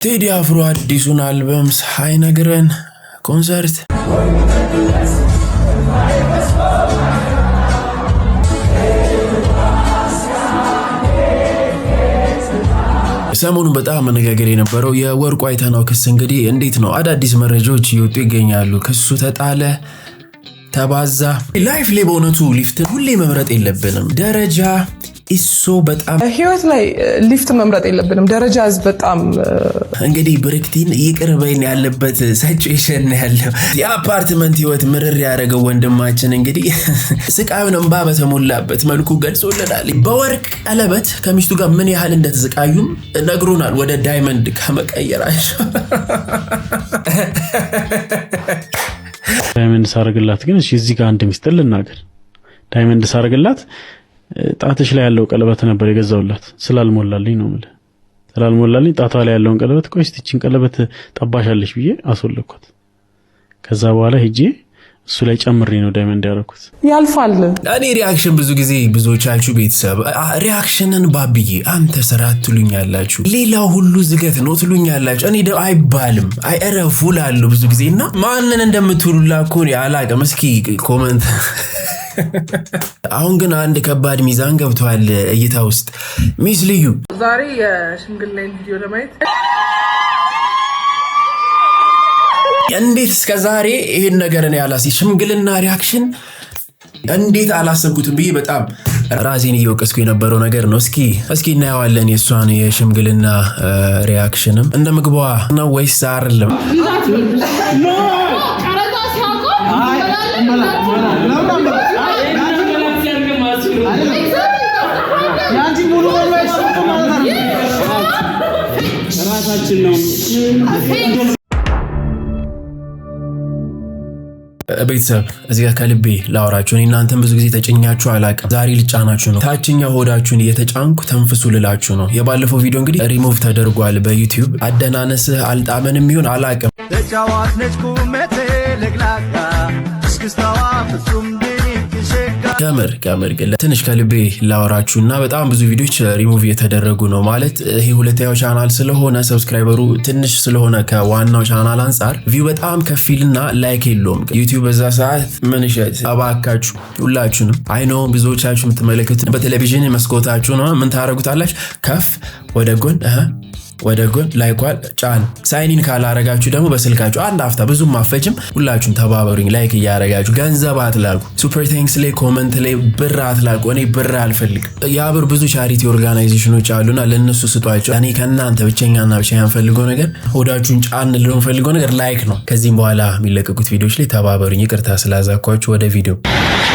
ቴዲ አፍሮ አዲሱን አልበም ሳይነግረን ኮንሰርት ሰሞኑን በጣም መነጋገር የነበረው የወርቁ አይተነው ክስ እንግዲህ እንዴት ነው አዳዲስ መረጃዎች እየወጡ ይገኛሉ። ክሱ ተጣለ ተባዛ። ላይፍ ላይ በእውነቱ ሊፍት ሁሌ መምረጥ የለብንም። ደረጃ ኢሶ በጣም ህይወት ላይ ሊፍት መምረጥ የለብንም። ደረጃ በጣም እንግዲህ ብርክቲን ይቅር በይን ያለበት ሲቹዌሽን ያለው የአፓርትመንት ህይወት ምርር ያደረገው ወንድማችን እንግዲህ ስቃዩን እንባ በተሞላበት መልኩ ገልጾልናል። በወርቅ ቀለበት ከሚስቱ ጋር ምን ያህል እንደተሰቃዩም ነግሮናል። ወደ ዳይመንድ ከመቀየራቸው ዳይመንድ ሳርግላት ግን እዚህ ጋር አንድ ሚስጥር ልናገር። ዳይመንድ ሳርግላት ጣትሽ ላይ ያለው ቀለበት ነበር የገዛውላት ስላልሞላልኝ ነው ማለት ስላልሞላልኝ ጣቷ ላይ ያለውን ቀለበት ቆይ እስቲ እቺን ቀለበት ጠባሻለሽ ብዬ አስወለኳት። ከዛ በኋላ ሄጄ እሱ ላይ ጨምሬ ነው ዳይመንድ ያደረኩት። ያልፋል። እኔ ሪአክሽን ብዙ ጊዜ ብዙዎቻችሁ ቤተሰብ ሪአክሽንን ባብዬ አንተ ስራ ትሉኛላችሁ፣ ሌላው ሁሉ ዝገት ነው ትሉኛላችሁ። እኔ ደግሞ አይባልም አይረፉላሉ ብዙ ጊዜና ማንን እንደምትሉላ እኮ አላውቅም። እስኪ ኮሜንት አሁን ግን አንድ ከባድ ሚዛን ገብቷል እይታ ውስጥ። ሚስ ልዩ ዛሬ የሽምግልና ቪዲዮ ለማየት እንዴት እስከ ዛሬ ይሄን ነገር ነው ያላሲ ሽምግልና ሪአክሽን እንዴት አላሰብኩትም ብዬ በጣም ራሴን እየወቀስኩ የነበረው ነገር ነው። እስኪ እናየዋለን የሷን የሽምግልና ሪአክሽንም እንደ ምግቧ ነው ወይስ አይደለም? ቤተሰብ እዚህ ጋር ከልቤ ላወራችሁ። እናንተም ብዙ ጊዜ ተጨኛችሁ አላቅም። ዛሬ ልጫናችሁ ነው። ታችኛው ሆዳችሁን እየተጫንኩ ተንፍሱ ልላችሁ ነው። የባለፈው ቪዲዮ እንግዲህ ሪሙቭ ተደርጓል በዩቲዩብ። አደናነስህ አልጣመንም ይሁን አላቅም። ተጫዋች ነች ቁመቴ ለግላጋ እስክስታዋ ፍጹም ከምር ግን ትንሽ ከልቤ ላወራችሁና በጣም ብዙ ቪዲዮዎች ሪሙቭ የተደረጉ ነው ማለት ይሄ ሁለተኛው ቻናል ስለሆነ ሰብስክራይበሩ ትንሽ ስለሆነ ከዋናው ቻናል አንፃር ቪው በጣም ከፊልና ላይክ የለውም ዩቲዩብ በዛ ሰዓት። ምን እሸት አባካችሁ ሁላችሁንም አይኖ ብዙዎቻችሁ የምትመለከቱ በቴሌቪዥን መስኮታችሁ ነው ምን ታረጉታላችሁ? ከፍ ወደ ጎን ላይኳል ጫን። ሳይኒን ካላረጋችሁ ደግሞ በስልካችሁ አንድ አፍታ ብዙም ማፈጅም ሁላችሁም ተባበሩኝ። ላይክ እያረጋችሁ ገንዘብ አትላኩ። ሱፐር ቴንክስ ላይ ኮሜንት ላይ ብር አትላኩ። እኔ ብር አልፈልግም። ያብር ብዙ ቻሪቲ ኦርጋናይዜሽኖች አሉና ለነሱ ስጧቸው። እኔ ከናንተ ብቸኛና የምፈልገው ነገር ሆዳችሁን ጫን ልለው ፈልገው ነገር ላይክ ነው። ከዚህም በኋላ የሚለቀቁት ቪዲዮዎች ላይ ተባበሩኝ። ይቅርታ ስላዛኳችሁ። ወደ ቪዲዮ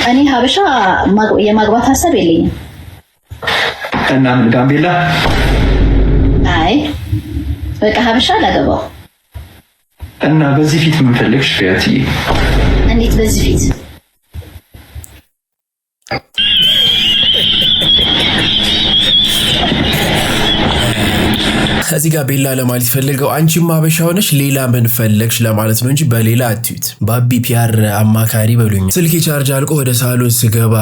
እኔ ሀበሻ የማግባት ሀሳብ የለኝም እና ምን ጋምቤላ አይ በቃ ሀበሻ ላገባው እና በዚህ ፊት ምን ፈልግሽ ፊያትዬ? እንዴት በዚህ ፊት? እዚህ ጋር ቤላ ለማለት ፈልገው አንቺም ሀበሻ ሆነሽ ሌላ ምን ፈለግሽ ለማለት ነው እንጂ በሌላ አትዩት። ባቢ ፒአር አማካሪ በሉኝ። ስልኬ ቻርጅ አልቆ ወደ ሳሎን ስገባ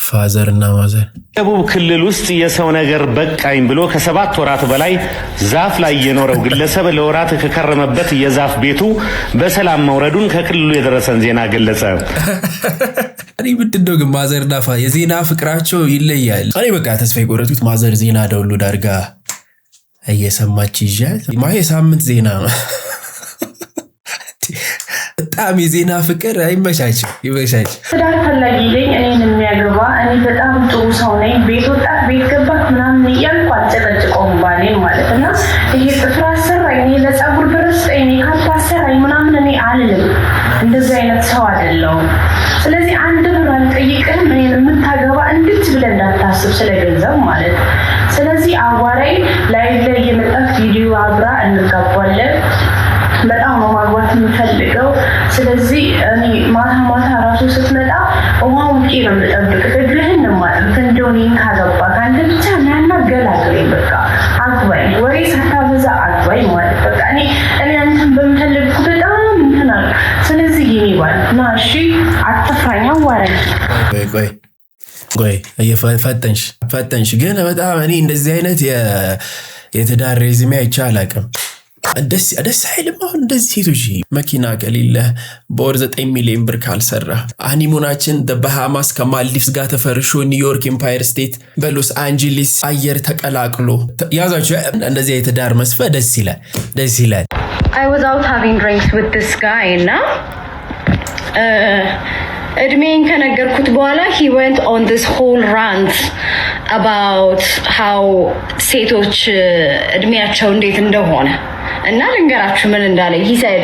ፋዘር እና ማዘር ደቡብ ክልል ውስጥ የሰው ነገር በቃኝ ብሎ ከ7 ወራት በላይ ዛፍ ላይ የኖረው ግለሰብ ለወራት ከከረመበት የዛፍ ቤቱ በሰላም መውረዱን ከክልሉ የደረሰን ዜና ገለጸ። እኔ ምንድነው ግን ማዘርና የዜና ፍቅራቸው ይለያል። እኔ በቃ ተስፋ የቆረጡት ማዘር ዜና ዳውንሎድ አድርጋ እየሰማች ይዣት የሳምንት ዜና ነው። በጣም የዜና ፍቅር አይመቻችም። ትዳር ፈላጊ ነኝ፣ እኔን የሚያገባ እኔ በጣም ጥሩ ሰው ነኝ፣ ቤት ወጣት ቤት ገባት ምናምን እያልኩ አልጨቀጭቀውም ባሌን ማለት እና ይሄ ጥፍር አሰራኝ፣ ይሄ ለጸጉር ብር ስጠኝ፣ ካፕ አሰራኝ ምናምን እኔ አልልም። እንደዚህ አይነት ሰው አይደለሁም። ስለዚህ አንድ ብር አልጠይቅህም እኔን የምታገባ እንድች ብለህ እንዳታስብ ስለገንዘብ ማለት። ስለዚህ አዋራይ ላይ የመጣት ቪዲዮ አብራ እንጋባለን። በጣም ነው ማግባት የምፈልገው። ስለዚህ እኔ ማታ ራሱ ስትመጣ ውሃውን ቄ ነው የምጠብቅ። እግርህን ነው ማለት እንደው እኔን ካገባ ከአንተ ብቻ ናና ገላግለኝ፣ በቃ አግባኝ፣ ወሬ ሳታበዛ አግባኝ ማለት በቃ እኔ አንተን በምፈልግኩ በጣም እንትናል። ስለዚህ ይሄ ባል ና እሺ፣ አትፍራኝ፣ አዋራኝ። ቆይ ፈጠንሽ ግን በጣም እኔ እንደዚህ አይነት የትዳር ሬዝሜ አይቼ አላውቅም። ደስ አይልም። አሁን እንደዚህ ሴቶች መኪና ከሌለ በወር 9 ሚሊዮን ብር ካልሰራ ሃኒሙናችን በባሃማስ ከማልዲቭስ ጋር ተፈርሾ ኒውዮርክ ኤምፓየር ስቴት በሎስ አንጀሊስ አየር ተቀላቅሎ ያዛችሁ እንደዚህ የተዳር መስፈ ደስ ይላል። I was out having drinks with this guy እና እድሜን ከነገርኩት በኋላ he went on this whole rant about how ሴቶች እድሜያቸው እንዴት እንደሆነ እና ልንገራችሁ ምን እንዳለ he said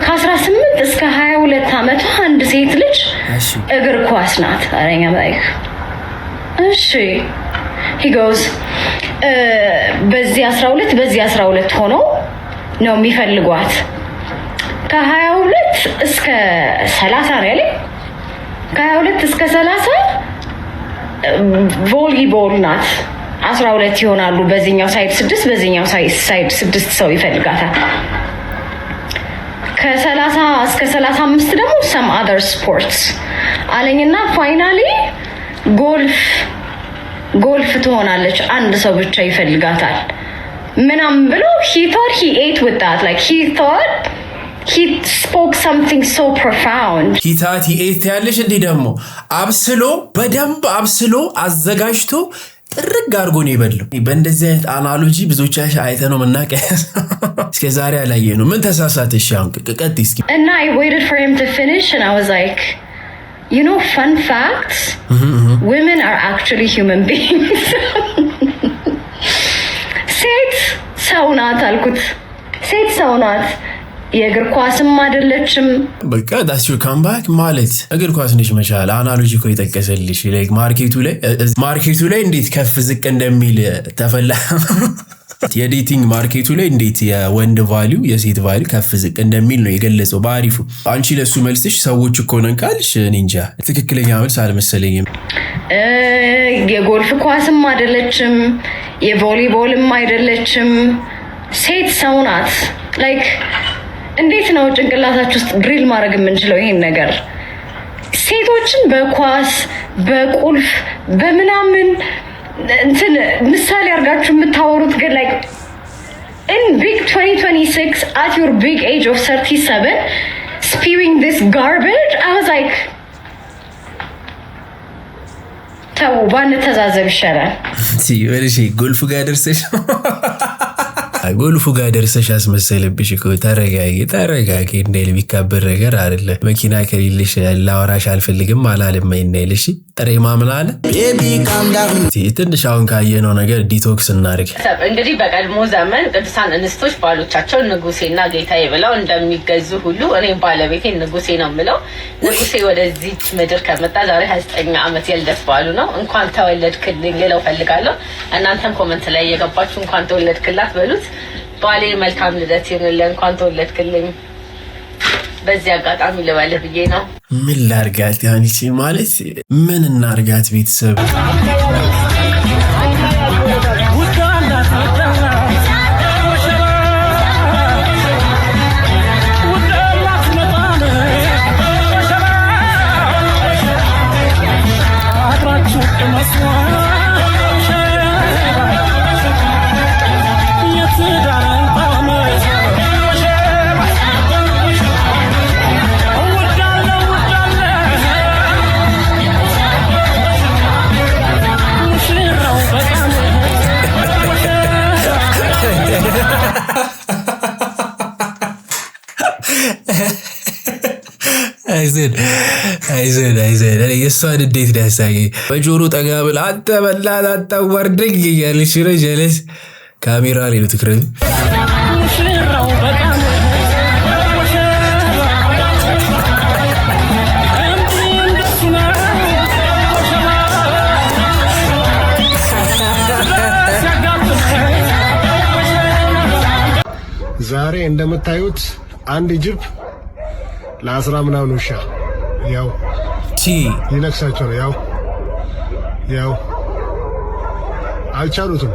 ከ18 እስከ 22 ዓመት አንድ ሴት ልጅ እግር ኳስ ናት አረኛ like እሺ he goes በዚህ 12 ሆኖ ነው የሚፈልጓት ከ22 እስከ 30 ነው ያለ ከ22 እስከ 30 ቮሊቦል ናት 12 ይሆናሉ በዚህኛው ሳይድ 6 በዚህኛው ሳይድ 6 ሰው ይፈልጋታል ከ30 እስከ 35 ደግሞ some other sports አለኝና ፋይናሊ ጎልፍ ትሆናለች አንድ ሰው ብቻ ይፈልጋታል ምናምን ብሎ he thought he ate with that like he thought he spoke something so profound he thought he ate ያለሽ እንዴ ደግሞ በደንብ አብስሎ አዘጋጅቶ ጥርግ አድርጎ ነው የበለው በእንደዚህ አይነት አናሎጂ ብዙዎቻችን አይተነው መናቀስ እስከ ዛሬ አላየ ነው ምን ተሳሳተሽ አሁን ቀጥ እስኪ and I waited for him to finish and I was like you know fun facts women are actually human beings ሴት ሰው ናት አልኩት ሴት ሰው ናት የእግር ኳስም አይደለችም በቃ ዳስ ዩ ካም ባክ ማለት እግር ኳስ ነሽ መቻል አናሎጂ እኮ ይጠቀሰልሽ ላይክ ማርኬቱ ላይ እንዴት ከፍ ዝቅ እንደሚል ተፈላ የዴቲንግ ማርኬቱ ላይ እንዴት የወንድ ቫልዩ የሴት ቫልዩ ከፍ ዝቅ እንደሚል ነው የገለጸው በአሪፉ አንቺ ለሱ መልስሽ ሰዎች እኮ ነን ካልሽ እንጃ ትክክለኛ መልስ አልመሰለኝም የጎልፍ ኳስም አይደለችም የቮሊቦልም አይደለችም ሴት ሰው ናት ላይክ እንዴት ነው ጭንቅላታችሁ ውስጥ ድሪል ማድረግ የምንችለው ይሄን ነገር ሴቶችን በኳስ በቁልፍ በምናምን እንትን ምሳሌ አርጋችሁ የምታወሩት ግን like in big 2026 at your big age of 37 spewing this garbage I was like ተው ባንተዛዘብ ይሻላል ወልሽ ጎልፍ ጋር ደርሰሽ አስመሰለብሽ እኮ ተረጋጊ እንደል ቢካበር ነገር አይደለ መኪና ከሌለሽ ላወራሽ አልፈልግም አላለም አይነልሽ ጥሬ ማምን አለ ትንሽ አሁን ካየነው ነገር ዲቶክስ እናድርግ እንግዲህ በቀድሞ ዘመን ቅዱሳን እንስቶች ባሎቻቸው ንጉሴና ጌታዬ ብለው እንደሚገዙ ሁሉ እኔም ባለቤቴ ንጉሴ ነው የምለው ንጉሴ ወደዚህ ምድር ከመጣ ዛሬ 29 ዓመት የልደት በዓሉ ነው እንኳን ተወለድክልኝ ልለው ፈልጋለሁ እናንተም ኮሜንት ላይ የገባችሁ እንኳን ተወለድክላት በሉት ባሌ መልካም ልደት ይሁንልህ እንኳን ተወለድክልኝ በዚህ አጋጣሚ ልበልህ ብዬ ነው ምን ላርጋት ያንቺ ማለት ምን እናርጋት ቤተሰብ አይዘን የእሷን እንዴት ዳሳጌ በጆሮ ጠጋ ብላ አንተ በላት አታዋርደኝ እያለች ረጀለስ ካሜራ ላይ ነው ትክረም ዛሬ እንደምታዩት አንድ ጅብ ለ10 ምናምን ውሻ ያው ሊነክሳቸው ነው ያው አልቻሉትም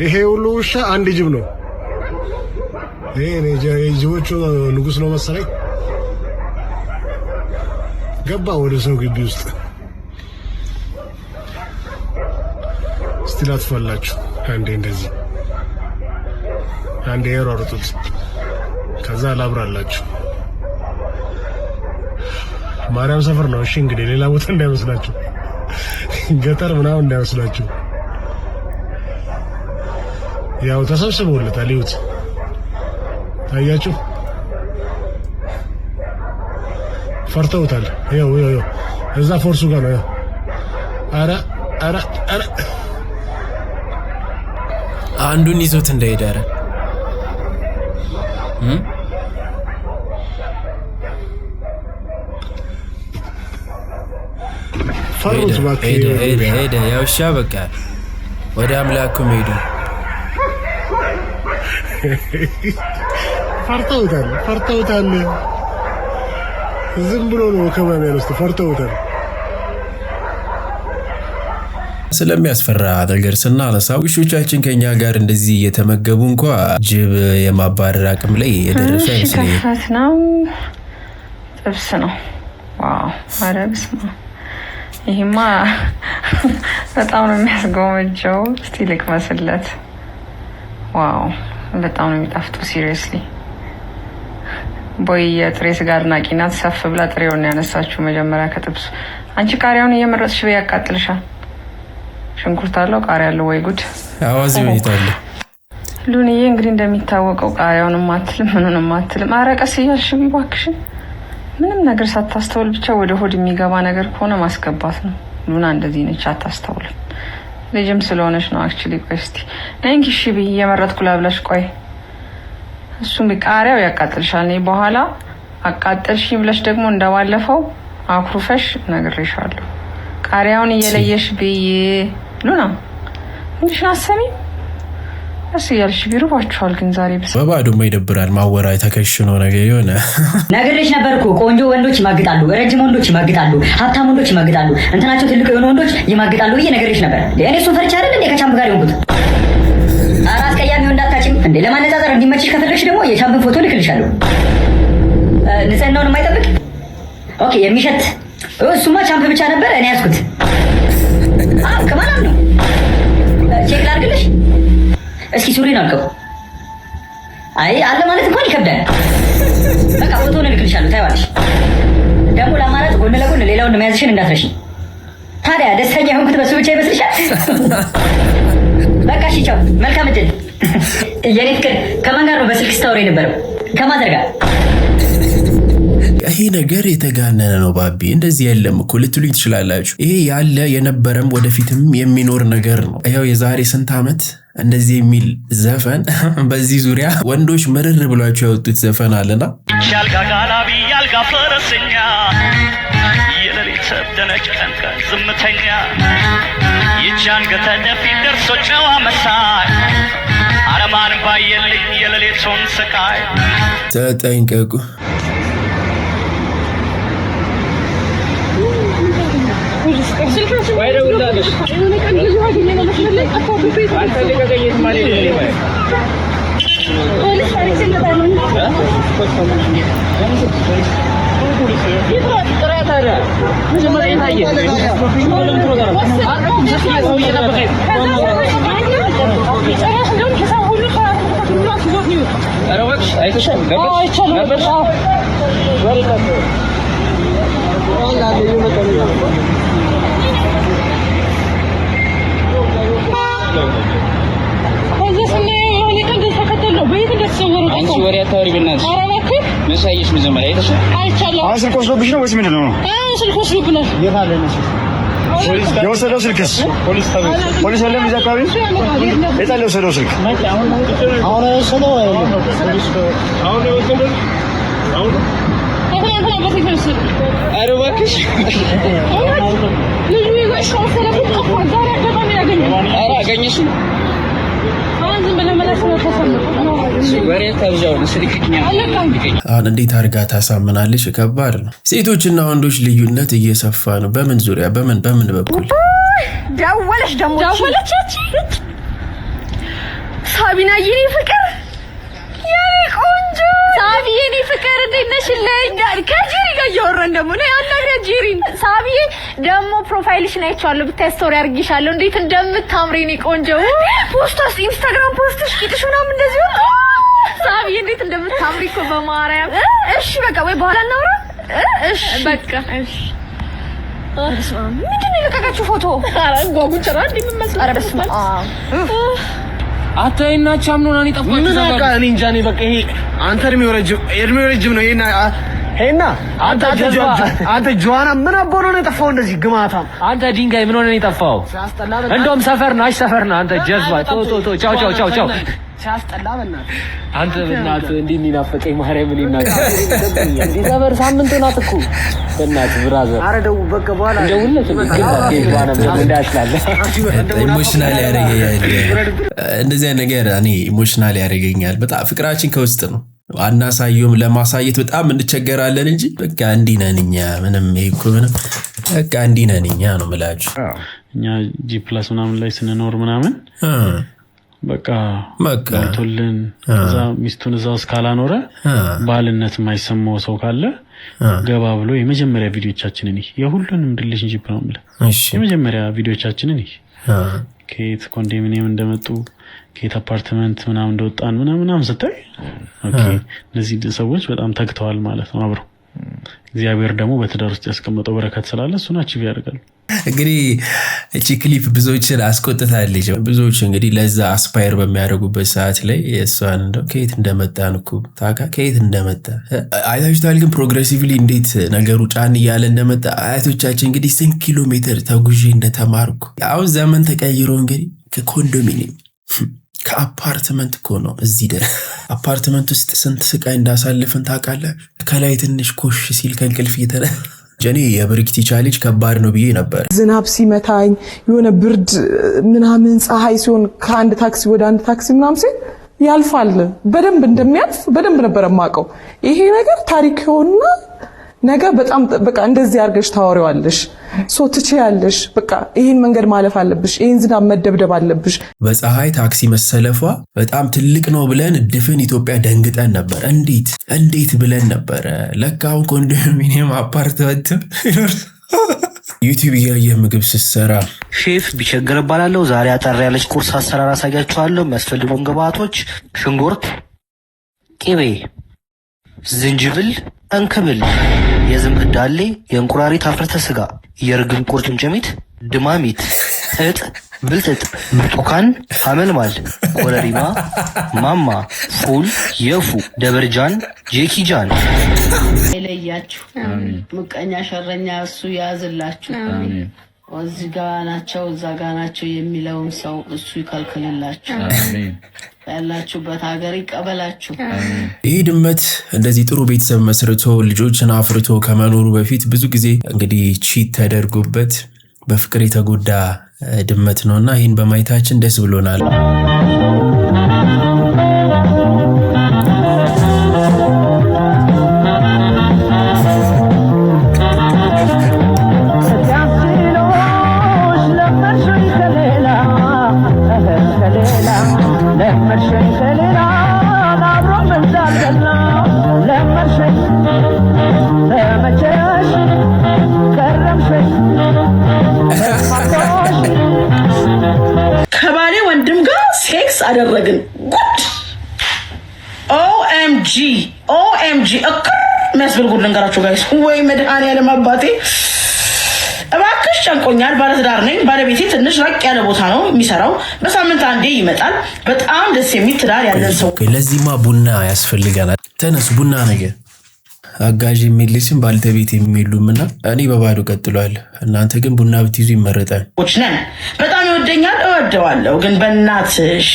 ይሄ ሁሉ ውሻ አንድ ጅብ ነው ይሄ የጅቦቹ ንጉስ ነው መሰለኝ ገባ ወደ ሰው ግቢ ውስጥ ስቲላት ፈላችሁ አንዴ እንደዚህ አንዴ ያሯሩጡት ከዛ ላብራላችሁ። ማርያም ሰፈር ነው። እሺ እንግዲህ ሌላ ቦታ እንዳይመስላችሁ፣ ገጠር ምናምን እንዳይመስላችሁ። ያው ተሰብስበውለታል። ይሁት ታያችሁ፣ ፈርተውታል። ይኸው እዛ ፎርሱ ጋር ነው። አረ አንዱን ይዞት እንዳይሄድ አረ ፈሩት ባክ ሄደ ያው እሺ በቃ ወደ አምላኩ ሄዱ። ፈርተውታል። ዝም ብሎ ነው ከማን ያነስተ ፈርተውታል። ስለሚያስፈራ ነገር ስናነሳ ውሾቻችን ከኛ ጋር እንደዚህ እየተመገቡ እንኳ ጅብ የማባረር አቅም ላይ የደረሰ አይመስለኝም። ከፈት ነው ጥብስ ነው። ዋው አረብስ ነው። ይሄማ በጣም ነው የሚያስጎመጀው። እስቲ ልቅመስለት። ዋው በጣም ነው የሚጣፍጠው። ሲሪየስሊ ቦይ የጥሬ ስጋ አድናቂ ናት። ሰፍ ብላ ጥሬውን ያነሳችው መጀመሪያ ከጥብሱ። አንቺ ቃሪያውን እየመረጥሽ በይ ያቃጥልሻል። ሽንኩርት አለው ቃሪያ አለው። ወይ ጉድ! አዋዚ ወይታለ ሉንዬ እንግዲህ እንደሚታወቀው ቃሪያውንም አትልም ምኑንም አትልም። ኧረ ቀስ እያልሽ ቢባክሽን ምንም ነገር ሳታስተውል ብቻ ወደ ሆድ የሚገባ ነገር ከሆነ ማስገባት ነው። ሉና እንደዚህ ነች፣ አታስተውልም። ልጅም ስለሆነች ነው አክቹሊ። ቆይ እስቲ ነኝ እሺ ብዬ እየመረጥኩ ላብላሽ። ቆይ እሱም ቃሪያው ያቃጥልሻል። እኔ በኋላ አቃጥልሽኝ ብለሽ ደግሞ እንደባለፈው አኩርፈሽ ነግሬሻለሁ። ቃሪያውን እየለየሽ ብዬ ሉና እንዲሽ አሰሚ እሱ ያልሽ ቢሩባችኋል። ግን ዛሬ በባዶማ ይደብራል። ማወራ ተከሽኖ ነገር የሆነ ነግሬሽ ነበር እኮ ቆንጆ ወንዶች ይማግጣሉ፣ ረጅም ወንዶች ይማግጣሉ፣ ሀብታም ወንዶች ይማግጣሉ፣ እንትናቸው ትልቅ የሆኑ ወንዶች ይማግጣሉ ብዬ ነግሬሽ ነበር። እኔ እሱን ፈርቻ አይደል እንዴ ከቻምፕ ጋር የሆንኩት? ኧረ አስቀያሚ እንዳታጭም እንዴ። ለማነጻጸር እንዲመችሽ ከፈለግሽ ደግሞ የቻምፕን ፎቶ ልክልሻለሁ። ንጽህናውን የማይጠብቅ ኦኬ የሚሸት እሱማ ቻምፕ ብቻ ነበር እኔ ያዝኩት። ከማን ነው ቼክ ላድርግልሽ? እስኪ ሱሪን አልቀው። አይ አለ ማለት እንኳን ይከብዳል። በቃ ፎቶውን እልክልሻለሁ ታይዋለሽ። ደግሞ ለማለት ጎን ለጎን ሌላውን መያዝሽን እንዳትረሺ። ታዲያ ደስተኛ ሆንኩት በሱ ብቻ ይመስልሻል? በቃ እሺ ቻው፣ መልካም እድል። የኔ ፍቅር ከማን ጋር ነው በስልክ ስታወሪ የነበረው? ከማዘር ጋር። ይሄ ነገር የተጋነነ ነው ባቢ። እንደዚህ የለም እኮ ልትሉኝ ትችላላችሁ። ይሄ ያለ የነበረም ወደፊትም የሚኖር ነገር ነው። ይኸው የዛሬ ስንት ዓመት እንደዚህ የሚል ዘፈን በዚህ ዙሪያ ወንዶች ምርር ብሏቸው ያወጡት ዘፈን አለና ያልጋ ጋላቢ ያልጋ ፈረሰኛ የሌሊት ደነቅ ቀን ዝምተኛ ይቻን ገተደፊ ደርሶ ጨዋ መሳይ አረማን ባየልኝ የሌሊቱን ስቃይ ተጠንቀቁ። አንቺ ወሬ አታወሪ በእናትሽ። መሳይሽ መጀመሪያ አይተሽ አይቻለሁ። አሁን ስልክ ወስዶብሽ ነው ወይስ ምንድን ነው? ስልክ ወስዶብናል። የት አለ ነው የወሰደው ስልክስ? ፖሊስ የለም እዚህ አካባቢ? የት አለ የወሰደው ስልክ? አሁን የወሰደው ኧረ እባክሽ ኧረ አገኘሽው? አሁን እንዴት አድርጋ ታሳምናለች? ከባድ ነው። ሴቶችና ወንዶች ልዩነት እየሰፋ ነው። በምን ዙሪያ? በምን በኩል? ደወለች ደግሞ ደወለች። ሳቢና የኔ ፍቅር የኔ ቆንጆ ሳቢ የኔ ፍቅር እንዴት ነሽልኝ? ከጄሪ ጋር እያወራን ደግሞ ነው ያናግራ ጄሪን። ሳቢዬ ደግሞ ፕሮፋይልሽን አይቼዋለሁ፣ ብታይ ስቶሪ አድርጊሻለሁ። እንዴት እንደምታምሪ የኔ ቆንጆ። ፖስታስ ኢንስታግራም ፖስትሽ ቂጥሽ ምናምን እንደዚህ እንዴት እንደምታምሪ እኮ በማርያም። እሺ በቃ ወይ በኋላ እናውራ። እሺ በቃ እሺ። ምንድን ነው የለቀቀችው ፎቶ? ኧረ ጓጉንቸራ እንደምመስል። ኧረ በስመ አብ አታይና ቻምኖና እኔ ጠፋች። ምን አውቃ እኔ እንጃ። እኔ በቃ ይሄ አንተ እድሜው ረጅም ነው። ይሄና አንተ ጆዋና ምን አቦ ነው የጠፋው? እንደዚህ ግማታም አንተ ድንጋይ ምን ሆነ ነው የጠፋው? እንደውም ሰፈር ነው ሰፈር ነው። አንተ ጀዝባ ቶ ቻው ሲያስጠላ በእናትህ አንተ በእናትህ እንዲህ የሚናፈቀኝ ማርያም እኔ እናት እንዲህ ሰፈር ሳምንት ናት እኮ በእናትህ ብራዘር። ኧረ ደው በቃ በኋላ እንደውልለት ኢሞሽናል ያደርገኛል። እንደዚህ ነገር እኔ ኢሞሽናል ያደርገኛል በጣም። ፍቅራችን ከውስጥ ነው አናሳየውም። ለማሳየት በጣም እንቸገራለን እንጂ በቃ እንዲህ ነን እኛ። ምንም ይሄ ምንም በቃ እንዲህ ነን እኛ ነው የምላችሁ። እኛ G+ ምናምን ላይ ስንኖር ምናምን በቃ ቶልን እዛ ሚስቱን እዛው እስካላኖረ ባልነት የማይሰማው ሰው ካለ ገባ ብሎ የመጀመሪያ ቪዲዮቻችንን የሁሉንም ሪሌሽንሺፕ ነው ማለት የመጀመሪያ ቪዲዮቻችንን ከየት ኮንዶሚኒየም እንደመጡ ከየት አፓርትመንት ምናምን እንደወጣን ምናምን ስታይ ኦኬ እነዚህ ሰዎች በጣም ተግተዋል ማለት ነው አብረው። እግዚአብሔር ደግሞ በትዳር ውስጥ ያስቀመጠው በረከት ስላለ እሱን አቺቭ ያደርጋል። እንግዲህ እቺ ክሊፕ ብዙዎችን አስቆጥታለች። ብዙዎች እንግዲህ ለዛ አስፓየር በሚያደርጉበት ሰዓት ላይ እሷን እንደው ከየት እንደመጣን እኮ ታካ ከየት እንደመጣ አይታችኋል። ግን ፕሮግሬሲቭሊ እንዴት ነገሩ ጫን እያለ እንደመጣ አያቶቻችን እንግዲህ 1 ኪሎ ሜትር ተጉዤ እንደተማርኩ አሁን ዘመን ተቀይሮ እንግዲህ ከኮንዶሚኒየም ከአፓርትመንት እኮ ነው እዚህ ድረስ። አፓርትመንት ውስጥ ስንት ስቃይ እንዳሳልፍን ታውቃለህ። ከላይ ትንሽ ኮሽ ሲል ከእንቅልፍ ጀኔ የብሪክቲ ቻሌንጅ ከባድ ነው ብዬ ነበር። ዝናብ ሲመታኝ የሆነ ብርድ ምናምን ፀሐይ ሲሆን ከአንድ ታክሲ ወደ አንድ ታክሲ ምናምን ሲል ያልፋል። በደንብ እንደሚያልፍ በደንብ ነበር የማውቀው። ይሄ ነገር ታሪክ ይሆንና ነገ በጣም በቃ እንደዚህ አድርገሽ ታወሪዋለሽ። ትችያለሽ። በቃ ይሄን መንገድ ማለፍ አለብሽ። ይሄን ዝናብ መደብደብ አለብሽ። በፀሐይ ታክሲ መሰለፏ በጣም ትልቅ ነው ብለን ድፍን ኢትዮጵያ ደንግጠን ነበር። እንዴት ብለን ነበር። ለካው ኮንዶሚኒየም አፓርትመንት ዩቲዩብ እያየ ምግብ ስትሰራ ሼፍ ቢቸገር እባላለሁ። ዛሬ አጠር ያለች ቁርስ አሰራር አሳያችኋለሁ። የሚያስፈልጉን ግብአቶች ሽንኩርት፣ ቅቤ፣ ዝንጅብል፣ እንክብል፣ የዝንብ ዳሌ፣ የእንቁራሪት አፍርተ ስጋ፣ የርግብ ቁርጭምጭሚት፣ ድማሚት፣ ጥጥ፣ ብልጥጥ፣ ብርቱካን፣ ሐመልማል፣ ኮረሪማ፣ ማማ፣ ፉል፣ የፉ፣ ደበርጃን፣ ጄኪጃን ይለያችሁ። ምቀኛ ሸረኛ እሱ ያዝላችሁ። እዚህ ጋ ናቸው እዛ ጋ ናቸው የሚለውን ሰው እሱ ይከልክልላችሁ። ያላችሁበት ሀገር ይቀበላችሁ። ይህ ድመት እንደዚህ ጥሩ ቤተሰብ መስርቶ ልጆችን አፍርቶ ከመኖሩ በፊት ብዙ ጊዜ እንግዲህ ቺት ተደርጎበት በፍቅር የተጎዳ ድመት ነውና ይህን በማየታችን ደስ ብሎናል። ከባሌ ወንድም ጋር ሴክስ አደረግን። ጉድ ኦኤምጂ የሚያስብል ጉድ ልንገራችሁ ጋይስ። ወይ መድኃኒዓለም አባቴ እባክሽ ጨንቆኛል። ባለትዳር ነኝ። ባለቤቴ ትንሽ ራቅ ያለ ቦታ ነው የሚሰራው። በሳምንት አንዴ ይመጣል። በጣም ደስ የሚል ትዳር ያለን ሰው። ለዚህማ ቡና ያስፈልገናል። ተነሱ ቡና ነገር አጋዥ የሚልሽም ባልተቤት የሚሉምና እኔ በባዶ ቀጥሏል። እናንተ ግን ቡና ብትይዙ ይመረጣል። ነን በጣም ይወደኛል፣ እወደዋለሁ። ግን በእናትሽ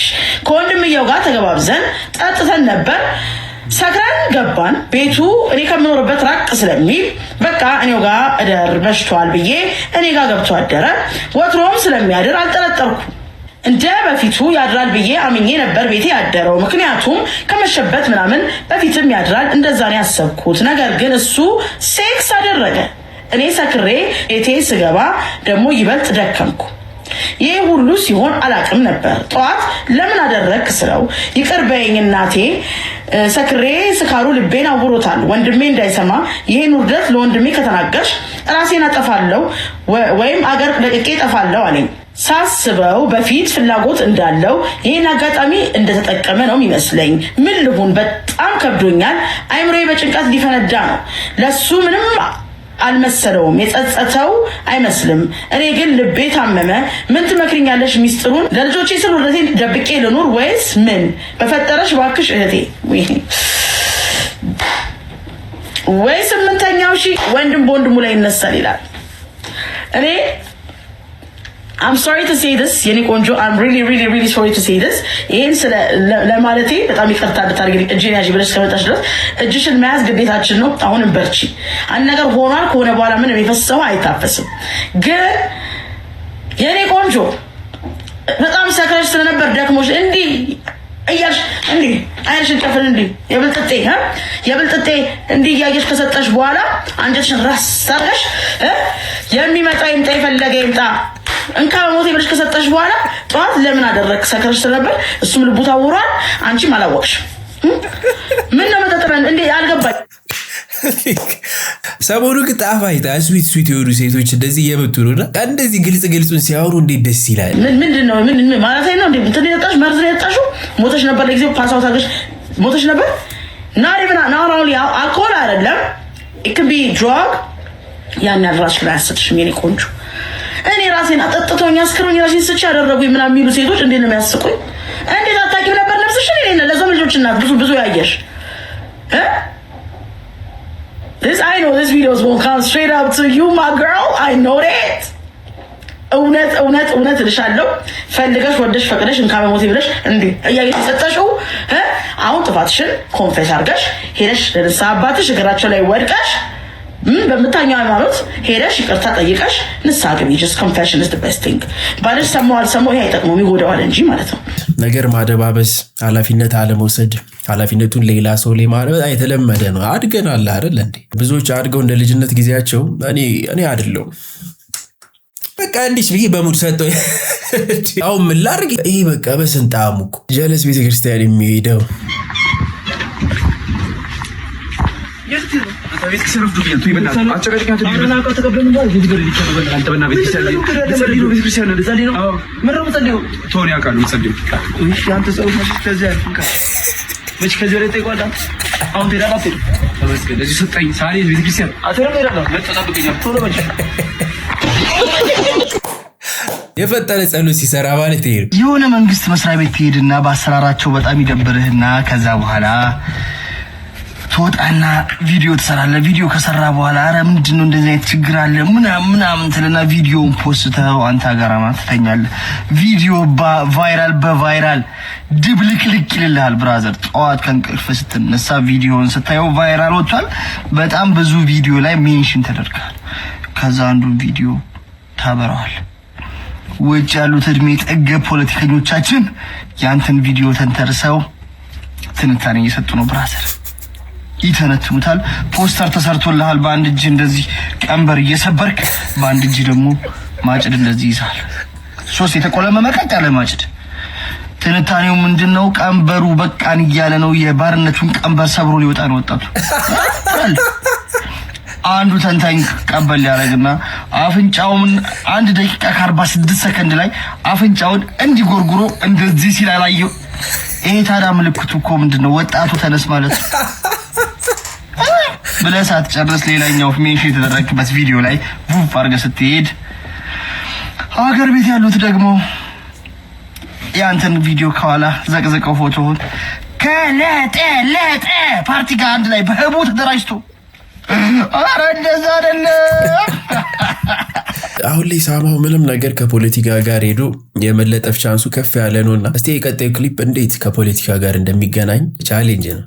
ከወንድምየው ጋር ተገባብዘን ጠጥተን ነበር። ሰክረን ገባን። ቤቱ እኔ ከምኖርበት ራቅ ስለሚል በቃ እኔው ጋር እደር መሽቷል ብዬ እኔ ጋር ገብቶ አደረ። ወትሮም ስለሚያድር አልጠረጠርኩም። እንደ በፊቱ ያድራል ብዬ አምኜ ነበር ቤቴ ያደረው። ምክንያቱም ከመሸበት ምናምን በፊትም ያድራል እንደዛ ነው ያሰብኩት። ነገር ግን እሱ ሴክስ አደረገ። እኔ ሰክሬ ቤቴ ስገባ ደግሞ ይበልጥ ደከምኩ። ይህ ሁሉ ሲሆን አላቅም ነበር። ጠዋት ለምን አደረግክ ስለው ይቅር በይኝ እናቴ፣ ሰክሬ ስካሩ ልቤን አውሮታል። ወንድሜ እንዳይሰማ ይሄን ውርደት ለወንድሜ ከተናገርሽ ራሴን አጠፋለሁ ወይም አገር ለቅቄ ጠፋለሁ አለኝ። ሳስበው በፊት ፍላጎት እንዳለው ይሄን አጋጣሚ እንደተጠቀመ ነው የሚመስለኝ። ምን ልሁን በጣም ከብዶኛል። አይምሮዬ በጭንቀት ሊፈነዳ ነው። ለሱ ምንም አልመሰለውም፣ የጸጸተው አይመስልም። እኔ ግን ልቤ ታመመ። ምን ትመክሪኛለሽ? ሚስጥሩን ለልጆቼ ስል ወደቴን ደብቄ ልኑር ወይስ ምን? በፈጠረሽ ባክሽ እህቴ ወይ ስምንተኛው ሺህ ወንድም በወንድሙ ላይ ይነሳል ይላል። እኔ I'm sorry to say this የኔ ቆንጆ I'm really sorry to say this ይሄን ለማለቴ በጣም ይቅርታ ብታርግልኝ እጄን ያዥ ብለሽ ከመጣሽ ድረስ እጅሽን መያዝ ግዴታችን ነው። አሁንም በርቺ። አንድ ነገር ሆኗል ከሆነ በኋላ ምንም የፈሰሰው አይታፈስም። ግን የኔ ቆንጆ በጣም ሰክረሽ ስለነበር ደክሞሽ እንዲህ እያልሽ እንዲህ አይንሽን ጨፍን እንዲህ የብልጥጤ እንዲህ እያየሽ ከሰጠሽ በኋላ አንጀትሽን ራስ አድርገሽ የሚመጣ ይምጣ የፈለገ ይምጣ እንካ በሞቴ ብለሽ ከሰጠሽ በኋላ ጠዋት ለምን አደረክ? ሰክረሽ ስለነበር እሱም ልቡ ታውሯል፣ አንቺም አላወቅሽም። ምን ነው መጠጠረን እንዴ? አልገባኝ። ሰሞኑ ቅጣፋ አይታ ስዊት የሆኑ ሴቶች እንደዚህ እየመጡ ነውና እንደዚህ ግልጹን ሲያወሩ እንዴት ደስ ይላል። ምንድነው ማለት ነው እንዴ? እንትን የጠጣሽ መርዝ የጠጣሽው ሞተሽ ነበር። ለጊዜው ፓስአውት አድርገሽ ሞተሽ ነበር። ናራውሊ አልኮል አይደለም it could be drug ያን ያድራሽ ላይ አሰጥሽም የኔ ቆንጆ። እኔ ራሴን አጠጥቶኝ አስክሮኝ ራሴን ስቻ ያደረጉኝ ምናምን የሚሉ ሴቶች እንዴት ነው የሚያስቁኝ? እንዴት አታውቂም ነበር ነፍስሽን? እኔ ለዛም ልጆች እናት ብዙ ያየሽ I know this video is going to come straight up to you my girl. I know that. እውነት ልሻለው ፈልገሽ ወደሽ ፈቅደሽ እንካ በሞቴ ብለሽ እንዴ እያየሽ ሰጠሽው። አሁን ጥፋትሽን ኮንፌስ አድርገሽ ሄደሽ ለንስሐ አባትሽ እግራቸው ላይ ወድቀሽ በምታኛው ሃይማኖት ሄደሽ ይቅርታ ጠይቀሽ ንስሐ ግቢ። just confession is the best thing። ባለሽ ሰማው አልሰማው ይሄ አይጠቅመውም ይጎዳዋል እንጂ ማለት ነው። ነገር ማደባበስ፣ ኃላፊነት አለመውሰድ፣ ኃላፊነቱን ሌላ ሰው ላይ ማድረግ የተለመደ ነው። አድገናል አይደል እንዴ? ብዙዎች አድገው እንደ ልጅነት ጊዜያቸው እኔ አይደለም በቃ እንዲህ ብዬ በሙድ ሰጠው። አሁን ምን ላድርግ? ይሄ በቃ በስንጣሙ ጀለስ ቤተክርስቲያን የሚሄደው የፈጠረ ጸሎት ሲሰራ ማለት ይሄ የሆነ መንግስት መስሪያ ቤት ትሄድና በአሰራራቸው በጣም ይደብርህና ከዛ በኋላ ተወጣና ቪዲዮ ትሰራለህ። ቪዲዮ ከሰራ በኋላ አረ ምንድነው እንደዚህ አይነት ችግር አለ ምናምን ትልና ቪዲዮውን ፖስተው አንተ አጋራማ ትተኛለህ። ቪዲዮ በቫይራል ድብልቅልቅ ይልልሃል ብራዘር። ጠዋት ከእንቅልፍ ስትነሳ ቪዲዮውን ስታየው ቫይራል ወጥቷል። በጣም ብዙ ቪዲዮ ላይ ሜንሽን ተደርጓል። ከዛ አንዱ ቪዲዮ ታበራዋል። ውጭ ያሉት እድሜ ጠገብ ፖለቲከኞቻችን ያንተን ቪዲዮ ተንተርሰው ትንታኔ እየሰጡ ነው ብራዘር። ይተነትኑታል። ፖስተር ተሰርቶልሃል። በአንድ እጅ እንደዚህ ቀንበር እየሰበርክ በአንድ እጅ ደግሞ ማጭድ እንደዚህ ይዛል። ሶስት የተቆለመመ ቀጥ ያለ ማጭድ። ትንታኔው ምንድነው? ቀንበሩ በቃን እያለ ነው። የባርነቱን ቀንበር ሰብሮ ሊወጣ ነው ወጣቱ። አንዱ ተንታኝ ቀበል ያረግና አፍንጫውን 1 ደቂቃ ከ46 ሰከንድ ላይ አፍንጫውን እንዲጎርጉሮ እንደዚህ ሲላላየው ይሄ ታዲያ ምልክቱ እኮ ምንድነው? ወጣቱ ተነስ ማለት ነው። ብለህ ሳትጨርስ ሌላኛው ሜንሽን የተደረገበት ቪዲዮ ላይ ቡፍ አድርገህ ስትሄድ ሀገር ቤት ያሉት ደግሞ ያንተን ቪዲዮ ከኋላ ዘቅዘቀው ፎቶውን ከለጠ ፓርቲ ጋር አንድ ላይ በህቡ ተደራጅቶ አረ እንደዛ አይደለም። አሁን ላይ ሳማው ምንም ነገር ከፖለቲካ ጋር ሄዶ የመለጠፍ ቻንሱ ከፍ ያለ ነውና እስቲ የቀጣዩ ክሊፕ እንዴት ከፖለቲካ ጋር እንደሚገናኝ ቻሌንጅ ነው።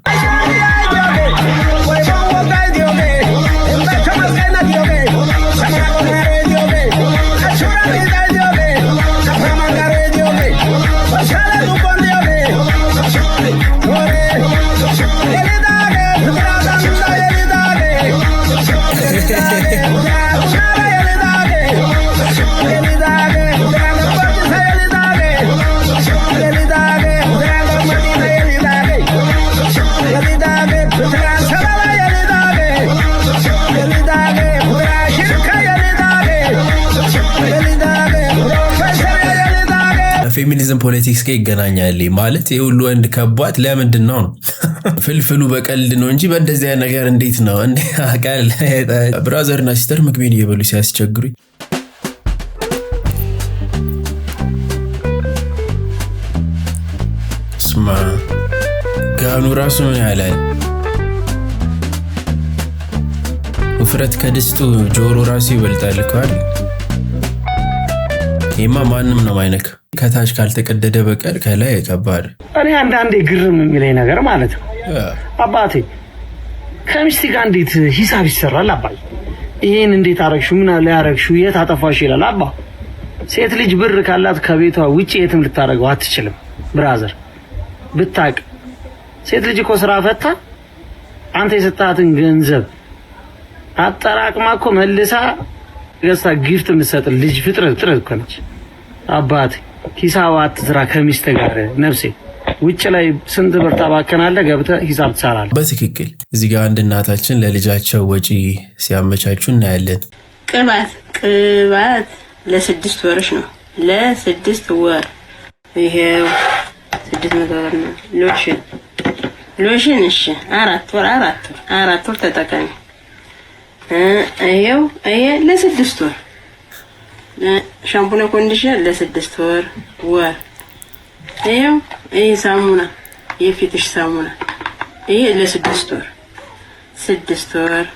ከፌሚኒዝም ፖለቲክስ ጋር ይገናኛል ማለት የሁሉ ወንድ ከቧት ለምንድን ነው ፍልፍሉ በቀልድ ነው እንጂ በእንደዚህ አይነት ነገር እንዴት ነው እንዴ አቃል ብራዘር እና ሲስተር ምግቤን እየበሉ ሲያስቸግሩኝ ስማ ጋኑ ራሱ ምን ያላል ውፍረት ከድስቱ ጆሮ ራሱ ይበልጣል ካል ይማ ማንም ነው ማይነክ ከታች ካልተቀደደ በቀር ከላይ ከባድ እኔ አንዳንዴ ግርም የሚለኝ ነገር ማለት ነው አባቴ ከሚስት ጋር እንዴት ሂሳብ ይሰራል አባይ ይሄን እንዴት አረግሹ ምን አለ ያረግሹ የት አጠፋሽ ይላል አባ ሴት ልጅ ብር ካላት ከቤቷ ውጪ የትም ልታረገው አትችልም ብራዘር ብታቅ ሴት ልጅ እኮ ስራ ፈታ አንተ የሰጣትን ገንዘብ አጠራቅማ እኮ መልሳ ገዝታ ጊፍት የምትሰጥ ልጅ ፍጥረት እኮ ነች አባቴ ሂሳብ አትስራ ከሚስት ጋር ነፍሴ ውጭ ላይ ስንት ብር ታባከናለህ ገብተህ ሂሳብ ትሰራለህ በትክክል እዚህ ጋር አንድ እናታችን ለልጃቸው ወጪ ሲያመቻቹ እናያለን ቅባት ለ6 ወርሽ ነው ለ6 ወር ይሄው 600 ብር ነው ሎሽን እሺ 4 ወር ተጠቀሚ ይሄው ይሄ ለ6 ወር ሻምፑና ኮንዲሽነር ለ6 ወር ይሄው ይሄ ሳሙና የፊትሽ ሳሙና ይሄ ለ6 ወር 6 ወር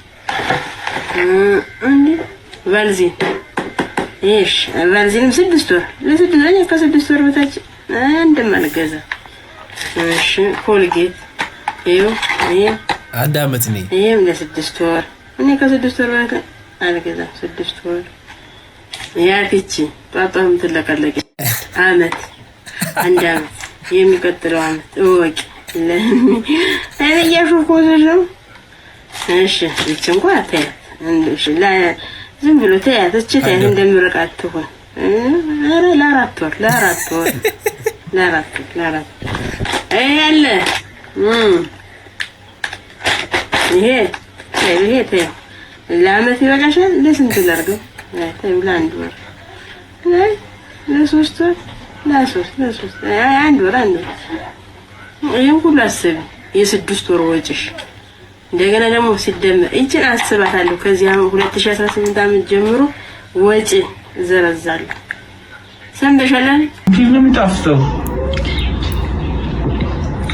እንዴ ቫልዚን እሺ ቫልዚንም 6 ወር ለ6 ወር ከ6 ወር በታች እንደማልገዛ እሺ ኮልጌት ይሄው ይሄ አዳመት ነኝ ይሄም ለ6 ወር እኔ ከ6 ወር በታች አልገዛም 6 ወር ያቺ ጣጣም ትለቀለቀ አመት አንድ አመት የሚቀጥለው አመት ወቂ እኔ ያሹኮዘሽ ነው እሺ እቺ እንኳን አታይ እሺ ዝም ብሎ ተያት እቺ ተያት እንደምርቃት ትሆን አረ ለአራት ወር አለ ይሄ ለአመት ይበቃሻል ለስንት ላርገው ለአንድ ወር ለሶስት ወር አንድ ወር ይሄን ሁሉ አስቢ የ6 ወር ወጪሽ እንደገና ደግሞ ሲደመር እቺን አስባታለሁ ከዚህ አሁን 2018 አመት ጀምሮ ወጪ ዘረዛለሁ ሰምበሻለን ፊልም የሚጣፍጠው